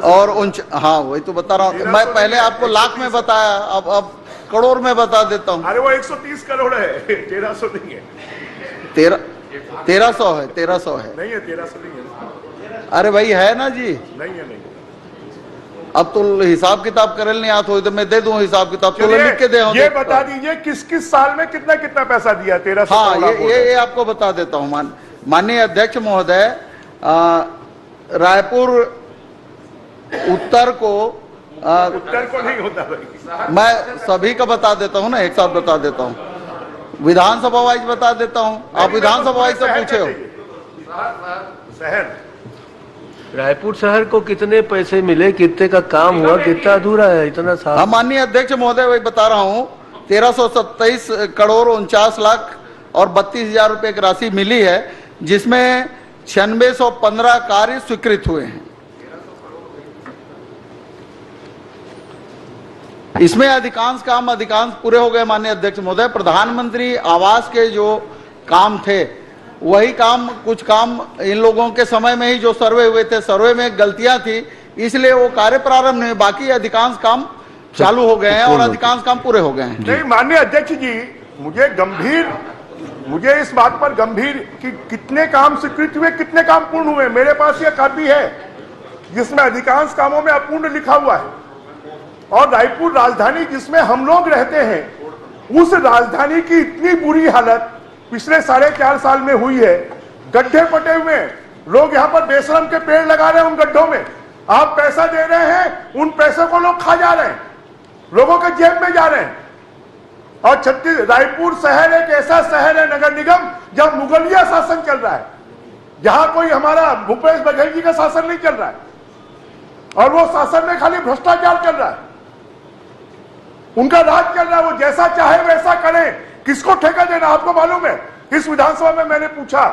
और हाँ वही तो बता रहा हूँ। मैं पहले आपको लाख में बताया, अब करोड़ में बता देता हूँ। अरे वो 130 करोड़ है, 1300 नहीं है। 1300 है, 1300 है। नहीं है, 1300 नहीं है। अरे भाई है ना जी, नहीं है, नहीं। अब तो हिसाब किताब करल नहीं आता हो तो मैं दे दूं हिसाब किताब, तो लिख के दे। ये बता दीजिए किस किस साल में कितना कितना पैसा दिया? 1300। हाँ, ये आपको बता देता हूँ। माननीय अध्यक्ष महोदय, रायपुर उत्तर को नहीं होता भाई, मैं सभी का बता देता हूँ ना, एक साथ बता देता हूँ। विधानसभा वाइज बता देता हूँ, आप विधानसभा वाइज से पूछे हो। शहर रायपुर शहर को कितने पैसे मिले, कितने का काम हुआ, कितना अधूरा है, इतना साफ। हाँ माननीय अध्यक्ष महोदय, वही बता रहा हूँ। 1327 करोड़ 49 लाख और 32,000 रुपए की राशि मिली है, जिसमें 9615 कार्य स्वीकृत हुए हैं। इसमें अधिकांश पूरे हो गए माननीय अध्यक्ष महोदय। प्रधानमंत्री आवास के जो काम थे वही काम, कुछ काम इन लोगों के समय में ही जो सर्वे हुए थे, सर्वे में गलतियां थी, इसलिए वो कार्य प्रारंभ नहीं, बाकी अधिकांश काम चालू हो गए हैं और अधिकांश काम पूरे हो गए हैं। नहीं माननीय अध्यक्ष जी, मुझे इस बात पर गंभीर कि कितने काम स्वीकृत हुए, कितने काम पूर्ण हुए। मेरे पास यह कॉपी है जिसमें अधिकांश कामों में अपूर्ण लिखा हुआ है, और रायपुर राजधानी जिसमें हम लोग रहते हैं, उस राजधानी की इतनी बुरी हालत पिछले 4.5 साल में हुई है। गड्ढे पटे हुए, लोग यहाँ पर बेशरम के पेड़ लगा रहे हैं उन गड्ढों में। आप पैसा दे रहे हैं, उन पैसों को लोग खा जा रहे हैं, लोगों के जेब में जा रहे हैं। और रायपुर शहर एक ऐसा शहर है नगर निगम जहां मुगलिया शासन चल रहा है, जहां कोई हमारा भूपेश बघेल जी का शासन नहीं चल रहा है, और वो शासन में खाली भ्रष्टाचार चल रहा है, उनका राज चल रहा है। वो जैसा चाहे वैसा करें। किसको ठेका देना? आपको मालूम है, इस विधानसभा में मैंने पूछा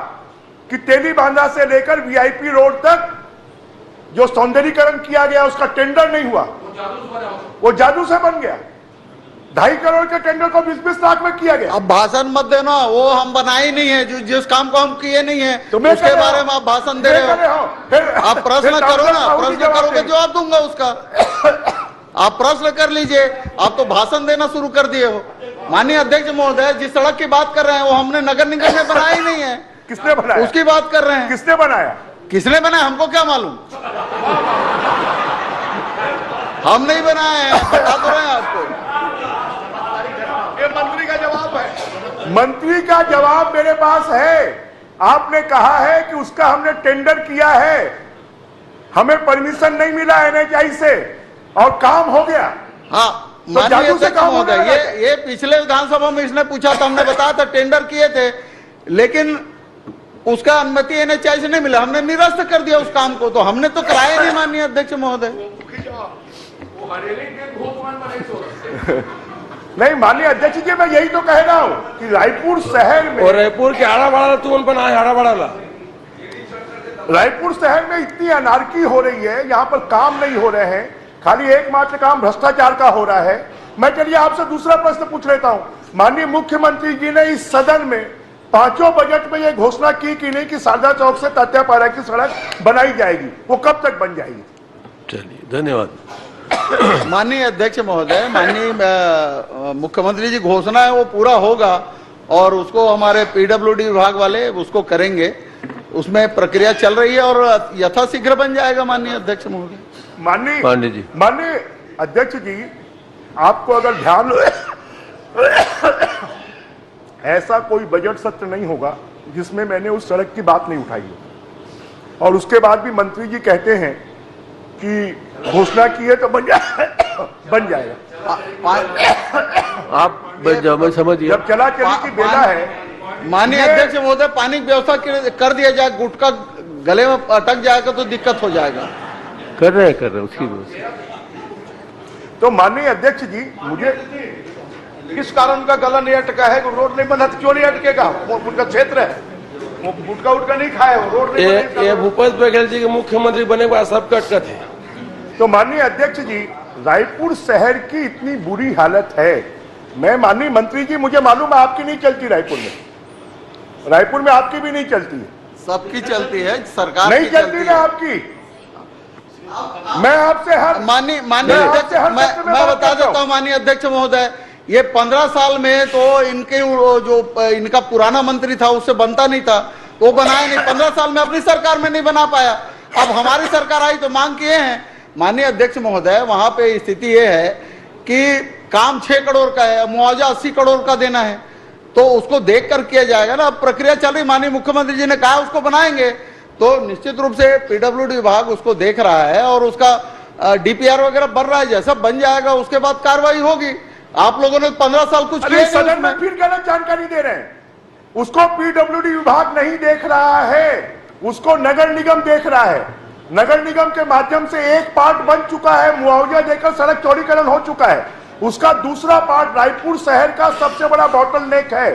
कि तेली बांधा से लेकर वीआईपी रोड तक जो सौंदर्यीकरण किया गया उसका टेंडर नहीं हुआ, वो जादू से बन गया। 2.5 करोड़ के टेंडर को 20-20 लाख में किया गया। अब भाषण मत देना, वो हम बनाए नहीं है, जिस काम को हम किए नहीं है उसके बारे में आप भाषण दे रहे हो। आप प्रश्न करो ना, प्रश्न करोगे जवाब दूंगा उसका। आप प्रश्न कर लीजिए, आप तो भाषण देना शुरू कर दिए हो। माननीय अध्यक्ष महोदय, जिस सड़क की बात कर रहे हैं वो हमने नगर निगम में बनाया ही नहीं है। किसने बनाया? उसकी बात कर रहे हैं। किसने बनाया? किसने बनाया हमको क्या मालूम, हम नहीं बनाए हैं, बता तो रहे हैं आपको। मंत्री का जवाब है। मंत्री का जवाब मेरे पास है। आपने कहा है कि उसका हमने टेंडर किया है, हमें परमिशन नहीं मिला NHI से और काम हो गया। हाँ माननीय अध्यक्ष महोदय, ये पिछले विधानसभा में इसने पूछा था, हमने बताया था टेंडर किए थे, लेकिन उसका अनुमति NHI से नहीं मिला, हमने निरस्त कर दिया उस काम को, तो हमने तो कराया नहीं माननीय अध्यक्ष महोदय। नहीं माननीय अध्यक्ष जी, मैं यही तो कह रहा हूँ कि रायपुर शहर में और रायपुर के आड़ा तुम बनाए रायपुर शहर में इतनी अनारकी हो रही है, यहाँ पर काम नहीं हो रहे हैं, खाली एकमात्र काम भ्रष्टाचार का हो रहा है। मैं चलिए आपसे दूसरा प्रश्न पूछ लेता हूँ। माननीय मुख्यमंत्री जी ने इस सदन में पांचों बजट में ये घोषणा की कि नहीं कि शारदा चौक से तात्यापारा की सड़क बनाई जाएगी, वो कब तक बन जाएगी? चलिए धन्यवाद। माननीय अध्यक्ष महोदय, माननीय मुख्यमंत्री जी घोषणा है वो पूरा होगा और उसको हमारे PWD विभाग वाले उसको करेंगे, उसमें प्रक्रिया चल रही है और यथाशीघ्र बन जाएगा माननीय अध्यक्ष महोदय। माननीय अध्यक्ष जी, आपको अगर ध्यान ऐसा कोई बजट सत्र नहीं होगा जिसमें मैंने उस सड़क की बात नहीं उठाई हो, और उसके बाद भी मंत्री जी कहते हैं कि घोषणा की है तो बन जाएगा। आप मैं समझ गया। जब चला चली की बेला है। माननीय अध्यक्ष महोदय, पानी की व्यवस्था कर दिया जाए, गुटखा गले में अटक जाएगा तो दिक्कत हो जाएगा। कर रहे हैं उसकी व्यवस्था। तो माननीय अध्यक्ष जी, मुझे किस कारण उनका गला नहीं अटका है? रोड नहीं बना तो क्यों नहीं अटकेगा? उनका क्षेत्र है, वो गुटका उटका नहीं खाए, वो रोड नहीं बने। ये भूपेश बघेल जी के मुख्यमंत्री बने के बाद सबका अटकत है। तो माननीय अध्यक्ष जी, रायपुर शहर की इतनी बुरी हालत है। मैं माननीय मंत्री जी, मुझे मालूम है आपकी नहीं चलती रायपुर में आपकी भी नहीं चलती है, सबकी चलती है, सरकार नहीं चलती ना आपकी। मैं आपसे हर माननीय अध्यक्ष, मैं बता देता हूँ माननीय अध्यक्ष महोदय, ये 15 साल में तो इनके जो इनका पुराना मंत्री था उससे बनता नहीं था, वो बनाया नहीं। 15 साल में अपनी सरकार में नहीं बना पाया, अब हमारी सरकार आई तो मांग किए हैं। माननीय अध्यक्ष महोदय, वहां पे स्थिति ये है कि काम 6 करोड़ का है, मुआवजा 80 करोड़ का देना है, तो उसको देख कर किया जाएगा ना। अब प्रक्रिया चल रही, माननीय मुख्यमंत्री जी ने कहा उसको बनाएंगे, तो निश्चित रूप से PWD विभाग उसको देख रहा है और उसका DPR वगैरह बन रहा है, जैसा बन जाएगा उसके बाद कार्रवाई होगी। आप लोगों ने 15 साल कुछ किया नहीं। सदन में फिर गलत जानकारी दे रहे हैं। उसको PWD विभाग नहीं देख रहा है, उसको नगर निगम देख रहा है। नगर निगम के माध्यम से एक पार्ट बन चुका है, मुआवजा देकर सड़क चौड़ीकरण हो चुका है। उसका दूसरा पार्ट रायपुर शहर का सबसे बड़ा बॉटल नेक है,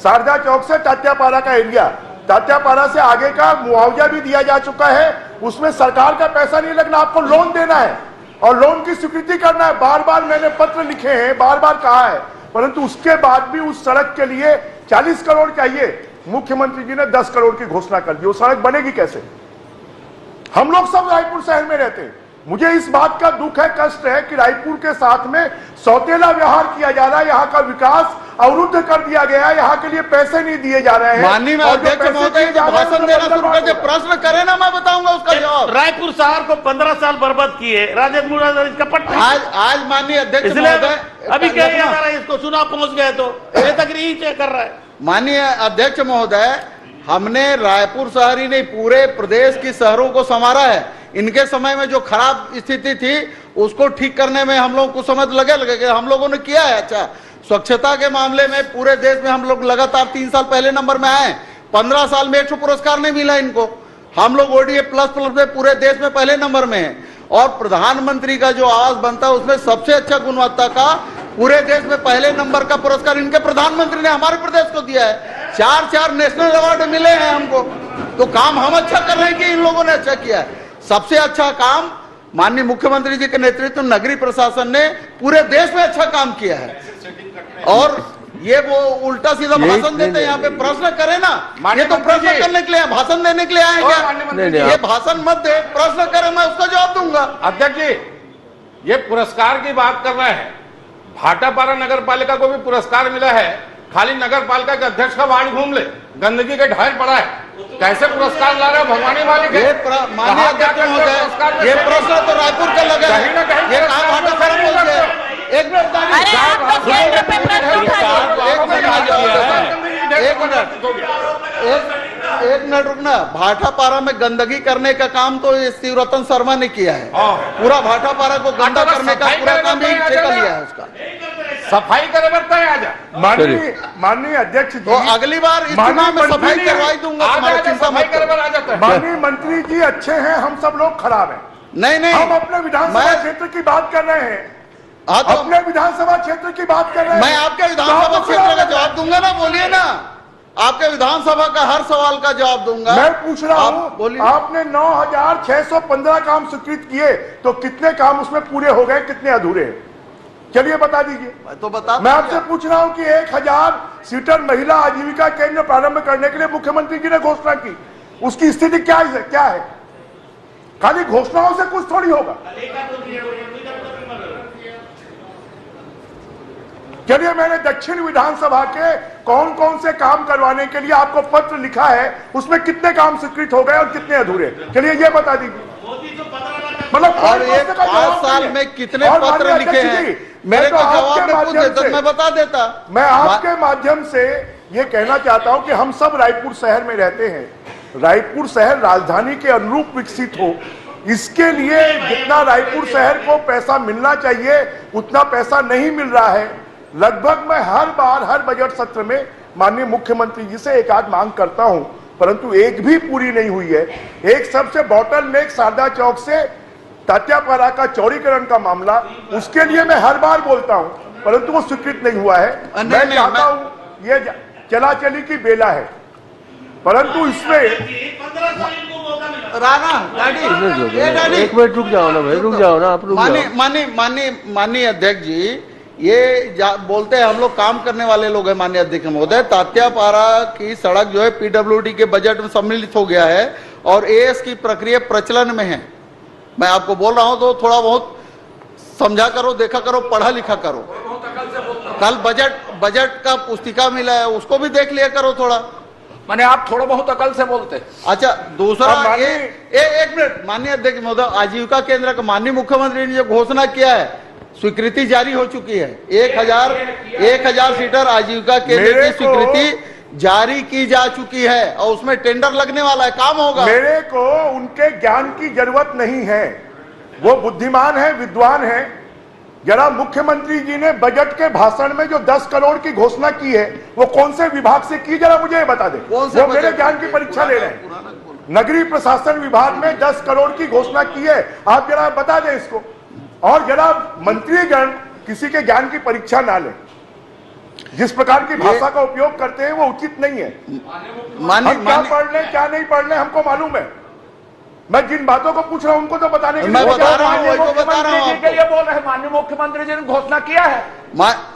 शारदा चौक से तात्यापारा का एरिया। तात्यापारा से आगे का मुआवजा भी दिया जा चुका है, उसमें सरकार का पैसा नहीं लगना, आपको लोन देना है और लोन की स्वीकृति करना है। बार बार मैंने पत्र लिखे हैं, बार बार कहा है, परंतु उसके बाद भी उस सड़क के लिए 40 करोड़ चाहिए। मुख्यमंत्री जी ने 10 करोड़ की घोषणा कर दी, वो सड़क बनेगी कैसे? हम लोग सब रायपुर शहर में रहते हैं। मुझे इस बात का दुख है, कष्ट है कि रायपुर के साथ में सौतेला व्यवहार किया जा रहा है, यहाँ का विकास अवरुद्ध कर दिया गया है, यहाँ के लिए पैसे नहीं दिए जा रहे हैं। माननीय अध्यक्ष महोदय, भाषण देना शुरू कर दे, प्रश्न करे ना, मैं बताऊंगा उसका जवाब। रायपुर शहर को 15 साल बर्बाद किए राजेंद्र मुराद इसका पट्टा। आज माननीय अध्यक्ष महोदय, अभी क्या जा रहा है, इसको चुनाव पहुंच गए तो ये तक नहीं कर रहा है। माननीय अध्यक्ष महोदय, हमने रायपुर शहर ही नहीं पूरे प्रदेश की शहरों को संवारा है। इनके समय में जो खराब स्थिति थी उसको ठीक करने में हम लोग कुछ समय लगे हम लोगों ने किया है। अच्छा, स्वच्छता के मामले में पूरे देश में हम लोग लगातार 3 साल पहले नंबर में आए। 15 साल में 100 पुरस्कार नहीं मिला इनको। हम लोग ODA++ में पूरे देश में पहले नंबर में है और प्रधानमंत्री का जो आवास बनता है उसमें सबसे अच्छा गुणवत्ता का पूरे देश में पहले नंबर का पुरस्कार इनके प्रधानमंत्री ने हमारे प्रदेश को दिया है। 4 नेशनल अवार्ड मिले हैं हमको। तो काम हम अच्छा कर रहे हैं कि इन लोगों ने अच्छा किया है? सबसे अच्छा काम माननीय मुख्यमंत्री जी के नेतृत्व में नगरीय प्रशासन ने पूरे देश में अच्छा काम किया है। और ये वो उल्टा सीधा भाषण देते हैं, यहाँ पे प्रश्न करे ना, ये तो प्रश्न करने के लिए, भाषण देने के लिए आए क्या? ये भाषण मत दे, प्रश्न करे, मैं उसका जवाब दूंगा। अध्यक्ष जी, ये पुरस्कार की बात कर रहे हैं, भाटापारा नगर पालिका को भी पुरस्कार मिला है। खाली नगर पालिका के अध्यक्ष का वार्ड घूम ले, गंदगी के ढेर पड़ा है, कैसे पुरस्कार ला रहे हो? भगवानी मालिक है। माननीय अध्यक्ष महोदय, ये प्रश्न तो रायपुर का लगा है, ये कहा भाटापारा बोलते हैं। एक मिनट अरे आप तो केंद्र पे प्रश्न एक मिनट रुकना। भाटापारा में गंदगी करने का काम तो ये शिवरतन शर्मा ने किया है। पूरा भाटापारा को गंदा करने का पूरा काम ही ठेका लिया है उसका। सफाई करे बरता है आजा। माननीय अध्यक्ष जी, तो अगली बार इस चुनाव में सफाई करवाई दूंगा, तुम्हारा चिंता मत करो। माननीय मंत्री जी अच्छे हैं, हम सब लोग खराब हैं। नहीं हम अपने विधानसभा क्षेत्र की बात कर रहे हैं। हाँ तो अपने विधानसभा क्षेत्र की बात कर रहे हैं। मैं आपके विधानसभा क्षेत्र का जवाब दूंगा ना, बोलिए ना। आपके विधानसभा का हर सवाल का जवाब दूंगा। मैं पूछ रहा हूँ, बोलिए। आपने 9,615 काम स्वीकृत किए, तो कितने काम उसमें पूरे हो गए, कितने अधूरे हैं? चलिए बता दीजिए। तो बता, मैं आपसे पूछ रहा हूँ कि 1,000 सीटर महिला आजीविका केंद्र प्रारंभ करने के लिए मुख्यमंत्री जी ने घोषणा की, उसकी स्थिति क्या है? खाली घोषणाओं से कुछ थोड़ी होगा। चलिए, मैंने दक्षिण विधानसभा के कौन कौन से काम करवाने के लिए आपको पत्र लिखा है, उसमें कितने काम स्वीकृत हो गए और कितने अधूरे, चलिए ये बता दीजिए। मतलब और ये 5 साल में कितने पत्र लिखे हैं, मेरे को जवाब में पूछे तो मैं बता देता। मैं आपके माध्यम से ये कहना चाहता हूं कि हम सब रायपुर शहर में रहते हैं। रायपुर शहर राजधानी के अनुरूप विकसित हो, इसके लिए जितना रायपुर शहर को पैसा मिलना चाहिए उतना पैसा नहीं मिल रहा है। लगभग मैं हर बार हर बजट सत्र में माननीय मुख्यमंत्री जी से एक आध मांग करता हूं, परंतु एक भी पूरी नहीं हुई है। एक सबसे बॉटल नेक शारदा चौक से तात्यापारा का चौड़ीकरण का मामला, उसके लिए मैं हर बार बोलता हूं, परंतु वो स्वीकृत नहीं हुआ है। मैं चाहता हूं, ये चला चली की बेला है, परंतु इसमें एक मिनट रुक जाओ ना भाई, रुक जाओ ना, आप रुक जाओ। माननीय अध्यक्ष जी, ये बोलते हैं हम लोग काम करने वाले लोग हैं। माननीय अध्यक्ष महोदय, तात्यापारा की सड़क जो है पीडब्ल्यूडी के बजट में सम्मिलित हो गया है और एएस की प्रक्रिया प्रचलन में है। मैं आपको बोल रहा हूं तो थोड़ा बहुत समझा करो, देखा करो, पढ़ा लिखा करो। कल बजट का पुस्तिका मिला है, उसको भी देख लिया करो थोड़ा। माने आप थोड़ा बहुत अकल से बोलते। अच्छा, दूसरा एक मिनट माननीय अध्यक्ष महोदय, आजीविका केंद्र का माननीय मुख्यमंत्री ने जो घोषणा किया है, स्वीकृति जारी हो चुकी है। 1,000 सीटर आजीविका केंद्र की स्वीकृति जारी की जा चुकी है और उसमें टेंडर लगने वाला है, काम होगा। मेरे को उनके ज्ञान की जरूरत नहीं है, वो बुद्धिमान है, विद्वान है। जरा मुख्यमंत्री जी ने बजट के भाषण में जो 10 करोड़ की घोषणा की है, वो कौन से विभाग से की, जरा मुझे बता दे। वो मेरे ज्ञान की परीक्षा ले रहे हैं। नगरीय प्रशासन विभाग में 10 करोड़ की घोषणा की है, आप जरा बता दें इसको। और जरा मंत्रीगण किसी के ज्ञान की परीक्षा ना लें। जिस प्रकार की भाषा का उपयोग करते हैं वो उचित नहीं है। हम क्या पढ़ लें क्या नहीं पढ़ लें हमको मालूम है। मैं जिन बातों को पूछ रहा हूं उनको तो बताने के लिए मैं बता रहा हूं, बोल रहे हैं माननीय मुख्यमंत्री जी ने घोषणा किया है।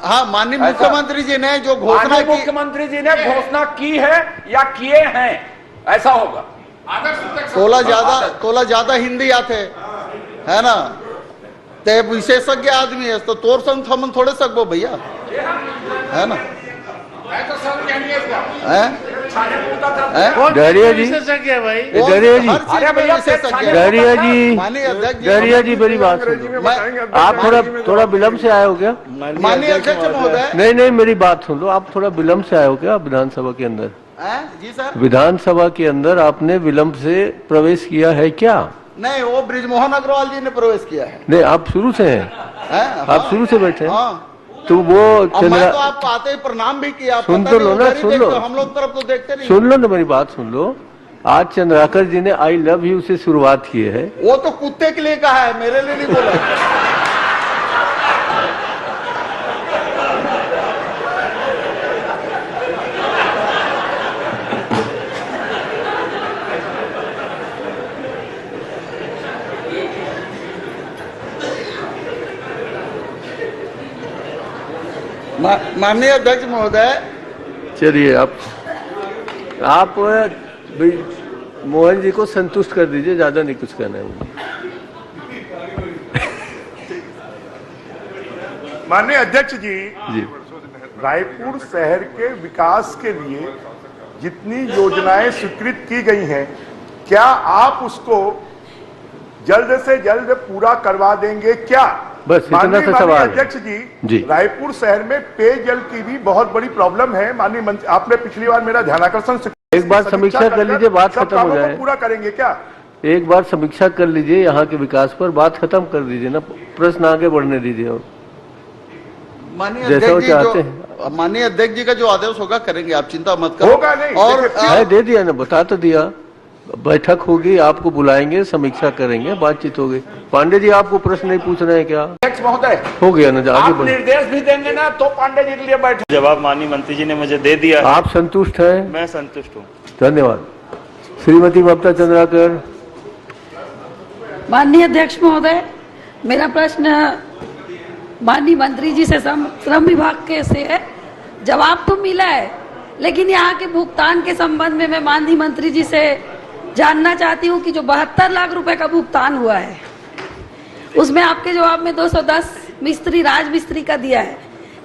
हाँ, माननीय मुख्यमंत्री जी ने जो घोषणा की, मुख्यमंत्री जी ने घोषणा की है या किए हैं, ऐसा होगा। तोला ज्यादा हिंदी आते है ना, ते विशेषज्ञ आदमी है तो तोर संग हम थोड़े सकबो भैया, है ना। डरिया जी, डरिया जी मेरी बात सुनो। आप थोड़ा विलम्ब से आए हो क्या? माननीय अध्यक्ष महोदय, नहीं मेरी बात सुन लो। आप थोड़ा विलम्ब से आए हो क्या विधानसभा के अंदर? जी सर, विधानसभा के अंदर आपने विलम्ब से प्रवेश किया है क्या? नहीं, वो ब्रिजमोहन अग्रवाल जी ने प्रवेश किया है। नहीं, आप शुरू से हैं, आप शुरू से बैठे हैं। तो वो मैं तो आपको आते ही प्रणाम भी किया। सुन तो लो ना, सुन लो, हम लोग तरफ तो देखते नहीं। सुन लो ना मेरी बात सुन लो। आज चंद्राकर जी ने आई लव यू से शुरुआत की है। वो तो कुत्ते के लिए कहा है, मेरे लिए नहीं बोला। माननीय अध्यक्ष महोदय, चलिए आप मोहन जी को संतुष्ट कर दीजिए, ज्यादा नहीं कुछ कहना है मुझे। माननीय अध्यक्ष जी, रायपुर शहर के विकास के लिए जितनी योजनाएं स्वीकृत की गई हैं, क्या आप उसको जल्द से जल्द पूरा करवा देंगे क्या? बस इतना सा माननीय सवाल है। अध्यक्ष जी। जी, रायपुर शहर में पेयजल की भी बहुत बड़ी प्रॉब्लम है। माननीय मंत्री, आपने पिछली बार मेरा ध्यानाकर्षण एक बार समीक्षा कर लीजिए, बात सब खत्म हो कामों को जाए। पूरा करेंगे क्या? एक बार समीक्षा कर लीजिए यहाँ के विकास पर, बात खत्म कर दीजिए ना, प्रश्न आगे बढ़ने दीजिए। और माननीय जैसा वो अध्यक्ष जी चाहते जो माननीय अध्यक्ष जी का जो आदेश होगा करेंगे, आप चिंता मत करो। होगा नहीं, और देखिए, दे दिया ना, बता तो दिया। बैठक होगी, आपको बुलाएंगे, समीक्षा करेंगे, बातचीत होगी। पांडे जी आपको प्रश्न नहीं पूछ रहे हैं क्या? अध्यक्ष महोदय, हो गया ना, आगे आप बढ़े। निर्देश भी देंगे ना तो पांडे जी के लिए बैठे। जवाब माननीय मंत्री जी ने मुझे दे दिया है। आप संतुष्ट हैं? मैं संतुष्ट हूँ। धन्यवाद। श्रीमती ममता चंद्राकर। माननीय अध्यक्ष महोदय, मेरा प्रश्न माननीय मंत्री जी से श्रम विभाग के से है। जवाब तो मिला है, लेकिन यहाँ के भुगतान के संबंध में मैं माननीय मंत्री जी से जानना चाहती हूँ कि जो 72 लाख रुपए का भुगतान हुआ है, उसमें आपके जवाब में 210 मिस्त्री, राज मिस्त्री का दिया है,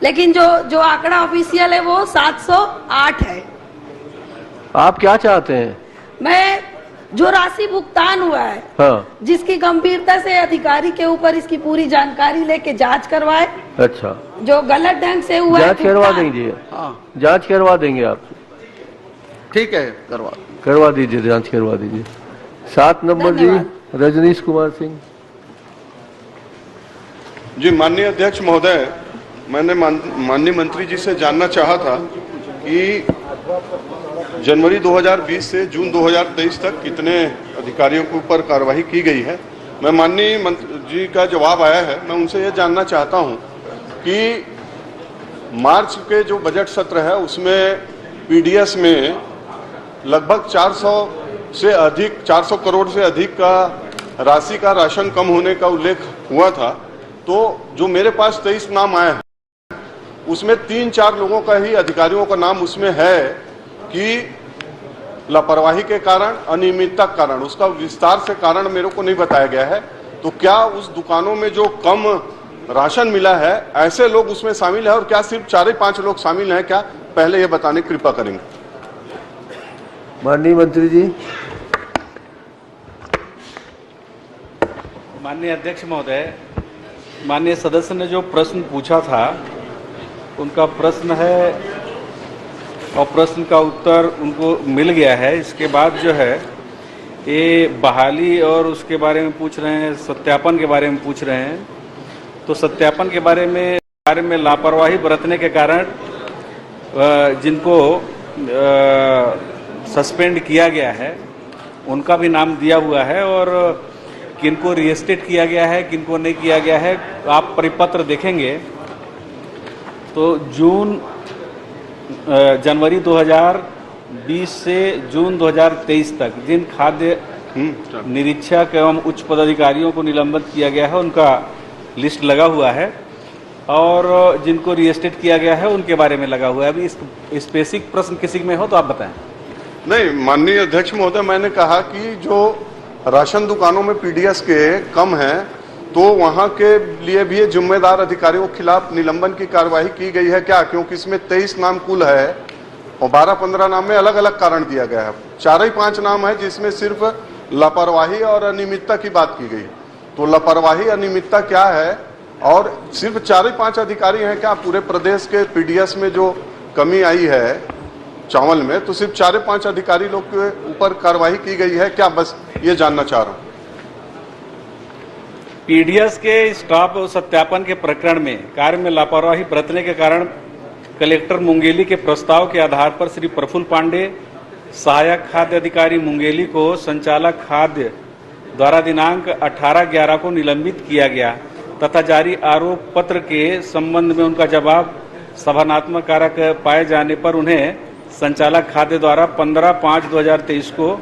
लेकिन जो आंकड़ा ऑफिशियल है वो 708 है। आप क्या चाहते हैं? मैं जो राशि भुगतान हुआ है, हाँ, जिसकी गंभीरता से अधिकारी के ऊपर इसकी पूरी जानकारी लेके जांच करवाए। अच्छा, जो गलत ढंग से हुआ है जांच करवा भुगतान। देंगे। हाँ, जांच करवा देंगे आप, ठीक है, करवा दीजिए, जांच करवा दीजिए। 7 नंबर जी, धन्यवाद। रजनीश कुमार सिंह। जी, माननीय अध्यक्ष महोदय, मैंने माननीय मंत्री जी से जानना चाहा था कि जनवरी 2020 से जून 2023 तक कितने अधिकारियों के ऊपर कार्रवाई की गई है। मैं माननीय मंत्री जी का जवाब आया है, मैं उनसे ये जानना चाहता हूं कि मार्च के जो बजट सत्र है उसमें पीडीएस में लगभग 400 करोड़ से अधिक का राशि का राशन कम होने का उल्लेख हुआ था। तो जो मेरे पास 23 नाम आए हैं उसमें 3-4 लोगों का ही, अधिकारियों का नाम उसमें है कि लापरवाही के कारण, अनियमितता के कारण, उसका विस्तार से कारण मेरे को नहीं बताया गया है। तो क्या उस दुकानों में जो कम राशन मिला है, ऐसे लोग उसमें शामिल है और क्या सिर्फ 4-5 लोग शामिल हैं क्या? पहले ये बताने की कृपा करेंगे। माननीय मंत्री जी। माननीय अध्यक्ष महोदय, माननीय सदस्य ने जो प्रश्न पूछा था उनका प्रश्न है और प्रश्न का उत्तर उनको मिल गया है। इसके बाद जो है ये बहाली और उसके बारे में पूछ रहे हैं, सत्यापन के बारे में पूछ रहे हैं। तो सत्यापन के बारे में लापरवाही बरतने के कारण जिनको सस्पेंड किया गया है उनका भी नाम दिया हुआ है, और किनको रीएस्टेट किया गया है, किनको नहीं किया गया है, आप परिपत्र देखेंगे तो जनवरी 2020 से जून 2023 तक जिन खाद्य निरीक्षक एवं उच्च पदाधिकारियों को निलंबित किया गया है उनका लिस्ट लगा हुआ है, और जिनको रीएस्टेट किया गया है उनके बारे में लगा हुआ है। अभी स्पेसिफिक प्रश्न किसी में हो तो आप बताएं। नहीं, माननीय अध्यक्ष महोदय, मैंने कहा कि जो राशन दुकानों में पीडीएस के कम है तो वहां के लिए भी जिम्मेदार अधिकारियों के खिलाफ निलंबन की कार्रवाई की गई है क्या? क्योंकि इसमें 23 नाम कुल है और 12-15 नाम में अलग अलग कारण दिया गया है। 4-5 नाम है जिसमें सिर्फ लापरवाही और अनियमितता की बात की गई। तो लापरवाही, अनियमितता क्या है? और सिर्फ 4-5 अधिकारी हैं क्या? पूरे प्रदेश के पीडीएस में जो कमी आई है चावल में, तो सिर्फ 4-5 अधिकारी लोग के ऊपर कार्रवाई की गई है क्या? बस ये जानना चाह रहा हूं। पीडीएस के स्टाफ और सत्यापन के प्रकरण में कार्य में लापरवाही बरतने के कारण कलेक्टर मुंगेली के प्रस्ताव के आधार पर श्री प्रफुल्ल पांडे, सहायक खाद्य अधिकारी मुंगेली को संचालक खाद्य द्वारा दिनांक 18/11 को निलंबित किया गया तथा जारी आरोप पत्र के संबंध में उनका जवाब सभानात्मक कारक पाए जाने पर उन्हें संचालक खाद्य द्वारा 15/5/2023 को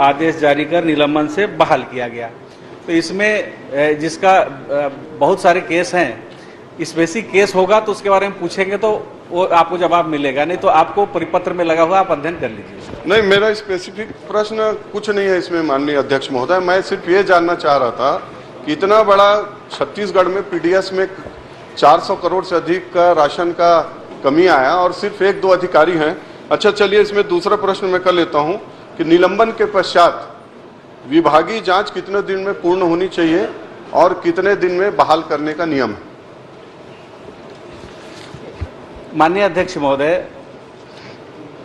आदेश जारी कर निलंबन से बहाल किया गया। तो इसमें जिसका बहुत सारे केस हैं, स्पेसिफिक केस होगा तो उसके बारे में पूछेंगे तो वो आपको जवाब मिलेगा, नहीं तो आपको परिपत्र में लगा हुआ आप अध्ययन कर लीजिए। नहीं, मेरा स्पेसिफिक प्रश्न कुछ नहीं है इसमें माननीय अध्यक्ष महोदय। मैं सिर्फ ये जानना चाह रहा था कि इतना बड़ा छत्तीसगढ़ में पीडीएस में 400 करोड़ से अधिक का राशन का कमी आया और सिर्फ 1-2 अधिकारी हैं। अच्छा, चलिए इसमें दूसरा प्रश्न मैं कर लेता हूं कि निलंबन के पश्चात विभागीय जांच कितने दिन में पूर्ण होनी चाहिए और कितने दिन में बहाल करने का नियम है? माननीय अध्यक्ष महोदय,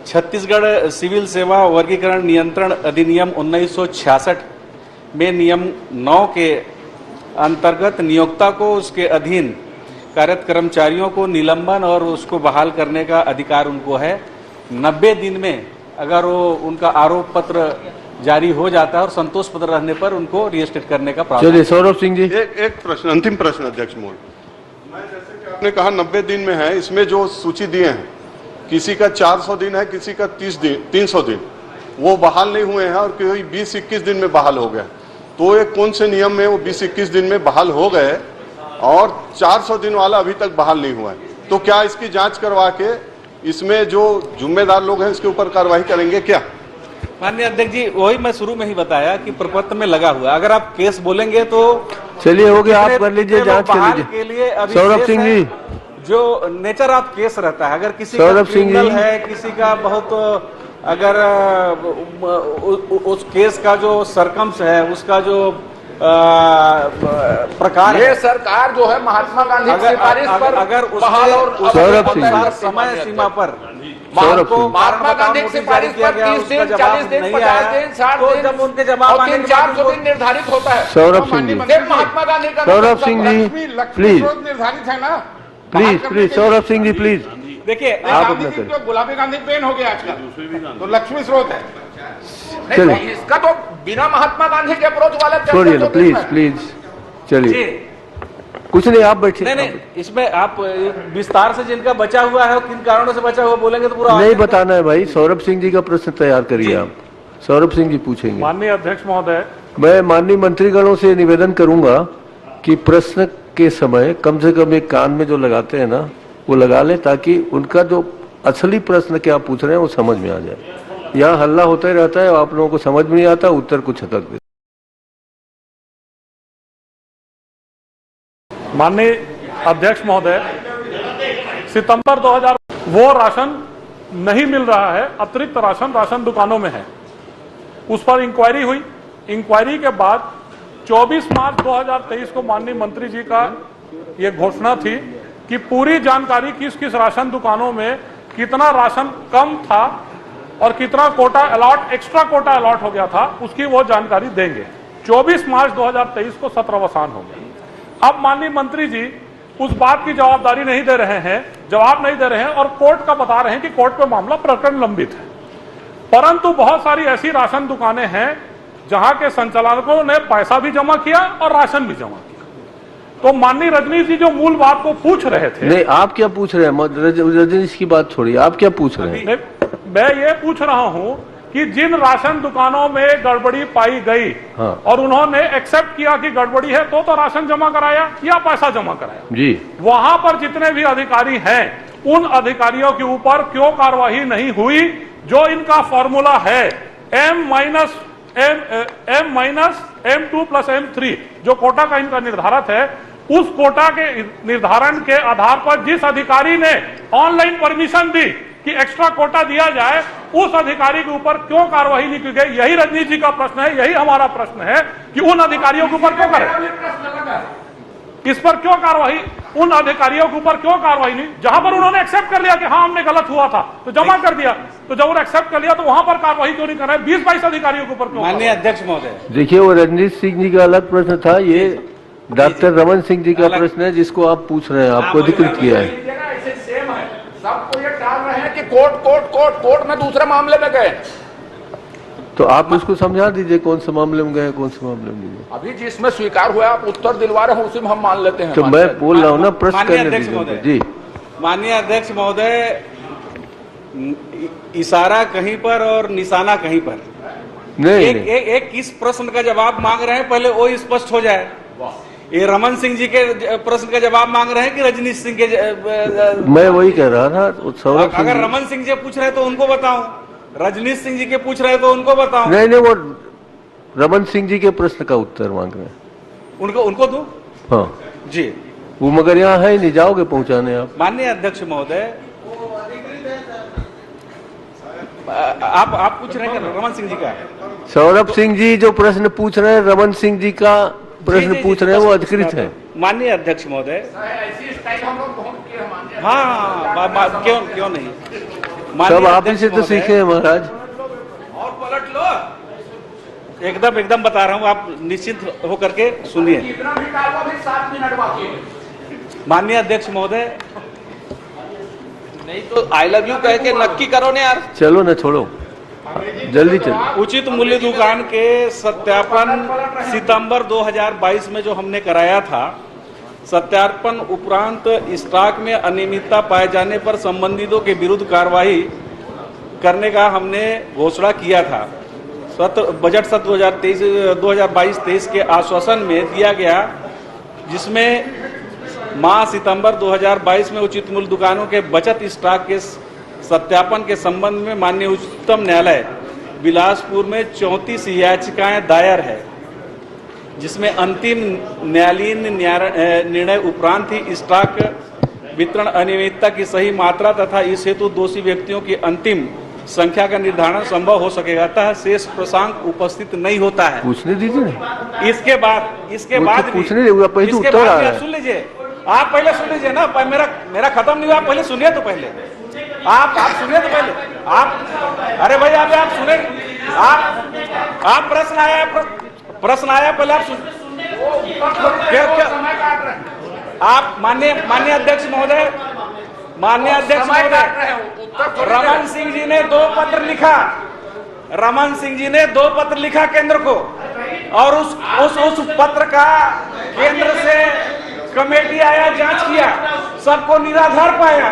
छत्तीसगढ़ सिविल सेवा वर्गीकरण नियंत्रण अधिनियम 1966 में नियम 9 के अंतर्गत नियोक्ता को उसके अधीन कार्यरत कर्मचारियों को निलंबन और उसको बहाल करने का अधिकार उनको है। 90 दिन में अगर वो उनका आरोप पत्र जारी हो जाता है और संतोष पत्र रहने पर उनको रिएस्टेट करने का प्रावधान। चलिए सौरभ सिंह जी, एक प्रश्न, अंतिम प्रश्न अध्यक्ष महोदय। मैं जैसे कि आपने कहा 90 दिन में है, इसमें जो सूची दिए हैं किसी का 400 दिन है, किसी का 300 दिन, वो बहाल नहीं हुए हैं और कोई 20-21 दिन में बहाल हो गया। तो ये कौन से नियम में वो 20-21 दिन में बहाल हो गए और 400 दिन वाला अभी तक बहाल नहीं हुआ है? तो क्या इसकी जांच करवा के इसमें जो जिम्मेदार लोग हैं इसके ऊपर कार्रवाई करेंगे क्या? माननीय अध्यक्ष जी, वही मैं शुरू में ही बताया कि प्रपत्र में लगा हुआ, अगर आप केस बोलेंगे तो चलिए हो गया, आप कर लीजिए, जांच कर बहाल लीजिए। के लिए अभी सौरभ सिंह जी, जो नेचर ऑफ केस रहता है, अगर किसी का सौरभ सिंह जी। क्रिमिनल है, किसी का बहुत अगर उस केस का जो सरकम्स है, उसका जो प्रकार ये सरकार जो है महात्मा गांधी की सिफारिश पर अगर बहाल और सौरभ सिंह जी, समय सीमा पर सौरभ सिंह, महात्मा गांधी की सिफारिश पर 30 दिन, 40 दिन, 50 दिन, 60 दिन, जब उनके जवाब और 300-400 दिन निर्धारित होता है। सौरभ सिंह जी, सिर्फ महात्मा गांधी का सौरभ सिंह जी प्लीज, स्रोत निर्धारित है ना। प्लीज सौरभ सिंह जी प्लीज, देखिए आप गांधी अपना जी करें। तो गुलाबी गांधी पेन हो गया आजकल, तो लक्ष्मी स्रोत है। चलिए। नहीं, इसका तो बिना महात्मा गांधी के अप्रोच वाला छोड़िए ना प्लीज प्लीज, चलिए कुछ नहीं, आप बैठिए। नहीं, इसमें आप विस्तार से जिनका बचा हुआ है, किन कारणों से बचा हुआ बोलेंगे तो पूरा नहीं बताना है भाई। सौरभ सिंह जी का प्रश्न तैयार करिए आप, सौरभ सिंह जी पूछेंगे। माननीय अध्यक्ष महोदय, मैं माननीय मंत्रीगणों से निवेदन करूंगा कि प्रश्न के समय कम से कम एक कान में जो लगाते हैं ना वो लगा ले, ताकि उनका जो असली प्रश्न क्या पूछ रहे हैं वो समझ में आ जाए। यहाँ हल्ला होता ही रहता है, आप लोगों को समझ में नहीं आता, उत्तर कुछ हद तक। माननीय अध्यक्ष महोदय, सितंबर 2000 वो राशन नहीं मिल रहा है, अतिरिक्त राशन दुकानों में है, उस पर इंक्वायरी हुई। इंक्वायरी के बाद 24 मार्च 2023 को माननीय मंत्री जी का ये घोषणा थी कि पूरी जानकारी किस किस राशन दुकानों में कितना राशन कम था और कितना quota allot, extra quota allot हो गया था, उसकी वो जानकारी देंगे। 24 मार्च 2023 को सत्रावसान हो गया। अब माननीय मंत्री जी उस बात की जवाबदारी नहीं दे रहे हैं, जवाब नहीं दे रहे हैं और कोर्ट का बता रहे हैं कि कोर्ट पे मामला प्रकरण लंबित है। परंतु बहुत सारी ऐसी राशन दुकानें हैं जहां के संचालकों ने पैसा भी जमा किया और राशन भी जमा किया। तो माननीय रजनीश जी जो मूल बात को पूछ रहे थे, नहीं आप क्या पूछ रहे हैं? रजनीश की बात छोड़िए, आप क्या पूछ रहे हैं? मैं ये पूछ रहा हूं कि जिन राशन दुकानों में गड़बड़ी पाई गई, हाँ। और उन्होंने एक्सेप्ट किया कि गड़बड़ी है तो राशन जमा कराया या पैसा जमा कराया जी, वहां पर जितने भी अधिकारी हैं उन अधिकारियों के ऊपर क्यों कार्रवाई नहीं हुई? जो इनका फॉर्मूला है M-2 + M3 जो कोटा का इनका निर्धारित है, उस कोटा के निर्धारण के आधार पर जिस अधिकारी ने ऑनलाइन परमिशन दी कि एक्स्ट्रा कोटा दिया जाए, उस अधिकारी के ऊपर क्यों कार्रवाई नहीं की गई? यही रजनीश जी का प्रश्न है, यही हमारा प्रश्न है कि उन अधिकारियों के ऊपर क्यों करें, इस पर क्यों कार्रवाई, उन अधिकारियों के ऊपर क्यों कार्रवाई नहीं? जहां पर उन्होंने एक्सेप्ट कर लिया कि हाँ हमने गलत हुआ था तो जमा कर दिया, तो जब उन्होंने एक्सेप्ट कर लिया तो वहां पर कार्रवाई क्यों नहीं कर रहे? 20-22 अधिकारियों के ऊपर क्यों? माननीय अध्यक्ष महोदय, देखिए वो रजनीश सिंह जी का अलग प्रश्न था, ये डॉक्टर रमन सिंह जी का प्रश्न है जिसको आप पूछ रहे हैं, आपको अधिकृत किया है। सबको ये टाल रहे हैं कि कोर्ट में दूसरे मामले में गए। तो आप उसको समझा दीजिए कौन से मामले में गए, कौन से मामले में नहीं। अभी जिसमें स्वीकार हुआ आप उत्तर दिलवा रहे हैं उसी में हम मान लेते हैं। तो मैं बोल रहा हूँ ना, प्रश्न करने दीजिए जी। माननीय अध्यक्ष महोदय, इशारा कहीं पर और निशाना कहीं पर। नहीं, एक किस प्रश्न का जवाब मांग रहे हैं पहले वो स्पष्ट हो जाए। ये रमन सिंह जी के प्रश्न का जवाब मांग रहे हैं कि रजनीश सिंह के मैं वही कह रहा था। सौरभ अगर रमन सिंह जी पूछ रहे हैं तो उनको बताऊं, रजनीश सिंह जी के पूछ रहे हैं तो उनको बताऊं। नहीं, वो रमन सिंह जी के प्रश्न का उत्तर मांग रहे हैं, उनको दूं? हाँ जी, वो मगर यहाँ है नहीं, जाओगे पहुंचाने आप? माननीय अध्यक्ष महोदय, आप पूछ रहे हैं रमन सिंह जी का? सौरभ सिंह जी जो प्रश्न पूछ रहे हैं रमन सिंह जी का प्रश्न पूछ रहे हैं वो अधिकृत है। माननीय अध्यक्ष महोदय, हाँ, क्यों नहीं, सब आप ही से तो सीखे हैं महाराज। और पलट लो, एकदम बता रहा हूँ, आप निश्चित होकर के सुनिए। माननीय अध्यक्ष महोदय, नहीं तो आई लव यू कह के नक्की करो ना यार। चलो ना, छोड़ो, जल्दी चलो। उचित मूल्य दुकान के सत्यापन सितंबर 2022 में जो हमने कराया था, सत्यापन उपरांत स्टॉक में अनियमितता पाए जाने पर संबंधितों के विरुद्ध कार्रवाई करने का हमने घोषणा किया था। बजट सत्र 2022-23 के आश्वासन में दिया गया, जिसमें माह सितंबर 2022 में उचित मूल्य दुकानों के बचत स्टॉक के सत्यापन के संबंध में माननीय उच्चतम न्यायालय बिलासपुर में 34 याचिकाएं दायर है, जिसमें अंतिम न्यायालयीन निर्णय उपरांत ही स्टॉक वितरण अनियमितता की सही मात्रा तथा इस हेतु दोषी व्यक्तियों की अंतिम संख्या का निर्धारण संभव हो सकेगा, अतः शेष प्रसंग उपस्थित नहीं होता है। पूछने दीजिए। इसके बाद पूछने दीजिए, पहले उत्तर आ रहा है। सुन लीजिए, आप पहले सुन लीजिए ना, मेरा खत्म नहीं हुआ, आप पहले सुनिए तो पहले आप सुनिए तो पहले अरे भाई आप सुने, आप प्रश्न आया पहले आप सुन। क्या आप माननीय अध्यक्ष महोदय, रमन सिंह जी ने 2 पत्र लिखा केंद्र को, और उस पत्र का केंद्र से कमेटी आया, जांच किया, सबको निराधार पाया।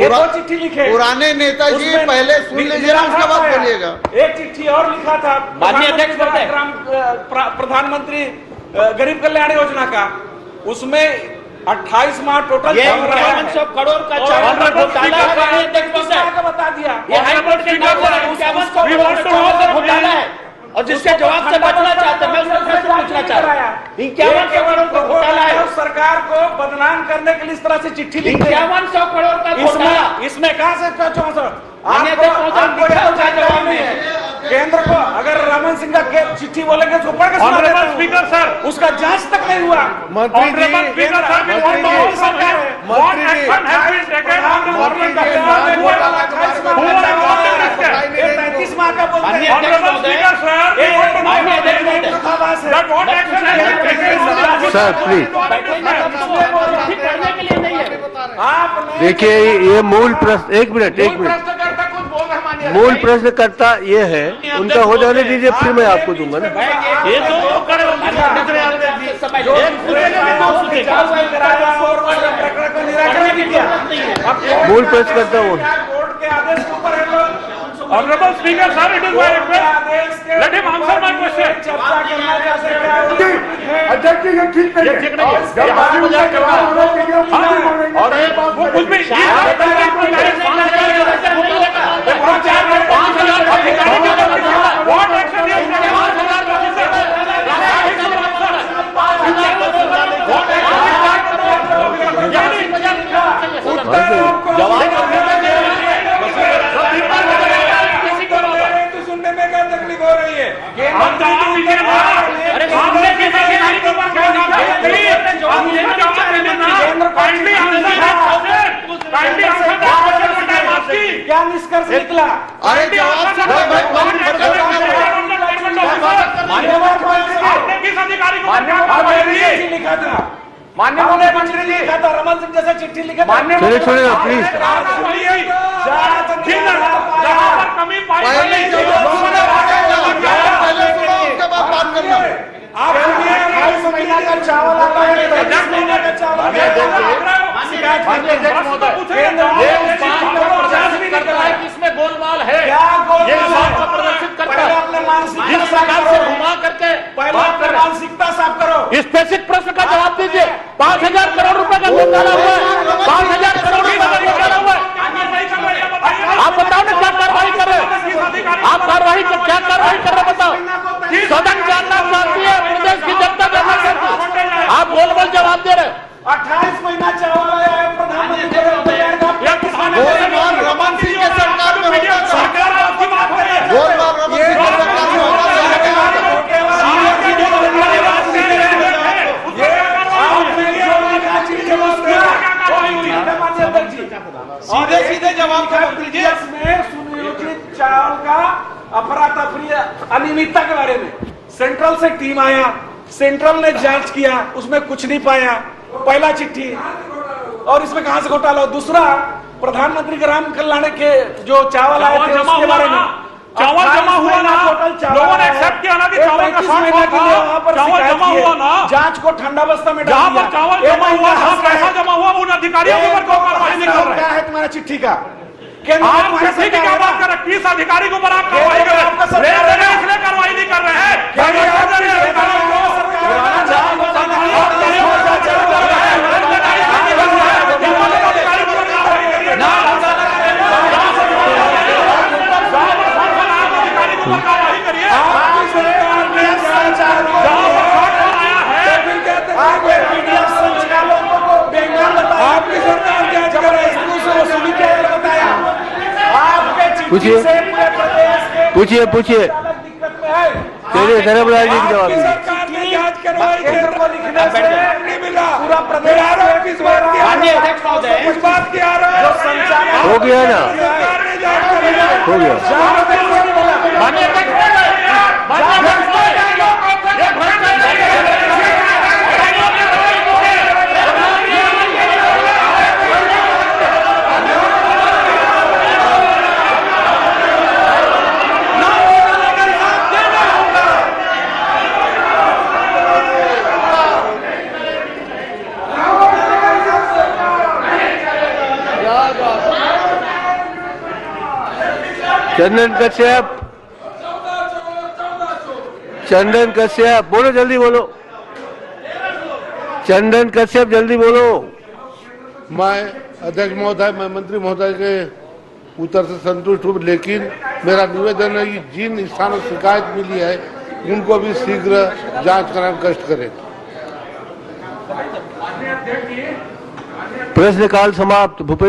दो चिट्ठी लिखे पुराने नेताजी, पहले सुन लीजिए, उसके बाद बोलिएगा। एक चिट्ठी और लिखा था माननीय अध्यक्ष महोदय, प्रधानमंत्री गरीब कल्याण योजना का, उसमें 28 माह टोटल 5100 करोड़ का चावल घोटाला बता दिया। ये हाईकोर्ट के नाम पर 5100 करोड़ का घोटाला है, और जिसके जवाब से बचना चाहते हैं, मैं उससे पूछना चाह रहा हूँ, 5100 करोड़ का घोटाला है। सरकार को बदनाम करने के लिए इस तरह से चिट्ठी लिखी, 5100 करोड़ का घोटाला, इसमें कहाँ से 5400? जवाब में केंद्र को अगर रमन सिंह का चिट्ठी बोलेंगे उसको पढ़ के सुना देता हूं। स्पीकर सर, उसका जांच तक नहीं हुआ। मंत्री जी, स्पीकर सर, माह का बोलते सर प्लीज देखिए, ये मूल प्रश्न, एक मिनट मूल प्रश्नकर्ता ये है, उनका हो जाने दीजिए, फिर मैं आपको दूंगा ना। ये तो मूल प्रश्नकर्ता वो है। Honorable Speaker, sir, it is my request. Let him answer my question. चर्चा करना चाहते हैं। अध्यक्ष जी, ये ठीक नहीं है। जब बाजी मजाक करना है, और वो कुछ भी सुनने में क्या तकलीफ हो रही है? क्या निष्कर्ष निकला? अरे लिखा था माननीय मंत्री जी, लिखा था रमन सिंह जैसे चिट्ठी लिखे। चलिए छोड़िए प्लीज। कमी आप 28 महीना का चावल आता है, 10 महीना का चावल इसमें गोलमाल है, क्या ये प्रदर्शित करता है। अपने मानसिकता जिस प्रकार से घुमा करके पहले अपने मानसिकता साफ करो। स्पेसिफिक प्रश्न का जवाब दीजिए। 5000 करोड़ रुपए का घोटाला हुआ है, 5000 करोड़ रुपए का घोटाला हुआ है। आप बताओ ना क्या कार्रवाई कर रहे हो, आप क्या कार्रवाई कर रहे बताओ। सदन जानना चाहती है, प्रदेश की जनता जानना चाहती है, आप बोल बोल जवाब दे रहे। 28 महीना चावल आया है, प्रधानमंत्री रमन सिंह के सरकार में होता था। सरकार आपकी बात करे, गोलमाल रमन सिंह की सरकार में होता था। अनियमितता के बारे में। सेंट्रल से टीम आया, सेंट्रल ने जांच किया, उसमें कुछ नहीं पाया, पहला चिट्ठी। और इसमें कहां से घोटाला? दूसरा, प्रधानमंत्री ग्राम कल्याण के जो चावल आए थे उसके बारे में, चावल जमा हुआ ना, लोगों ने एक्सेप्ट किया ना कि चावल का शॉर्ट था, चावल जमा हुआ ना, जांच को ठंडा बस्ता में जहां पर चावल जमा हुआ, जहां पैसा जमा हुआ, उन अधिकारियों के ऊपर क्यों कार्रवाई नहीं कर रहे? क्या है तुम्हारा चिट्ठी का? आप किसी की क्या बात कर रहे? किस अधिकारी के ऊपर आप कार्रवाई कर रहे हैं? इसलिए कार्रवाई नहीं कर रहे हैं। पूछिए पूछिए तेरे धर्मराज जी की जवाब हो गया ना, हो गया। चंदन कश्यप, चंदन कश्यप बोलो, जल्दी बोलो। चंदन कश्यप जल्दी बोलो। मैं अध्यक्ष महोदय, मैं मंत्री महोदय के उत्तर से संतुष्ट हूँ, लेकिन मेरा निवेदन है कि जिन स्थानों से शिकायत मिली है उनको भी शीघ्र जांच कराने का कष्ट करें। प्रश्नकाल समाप्त। भूपेश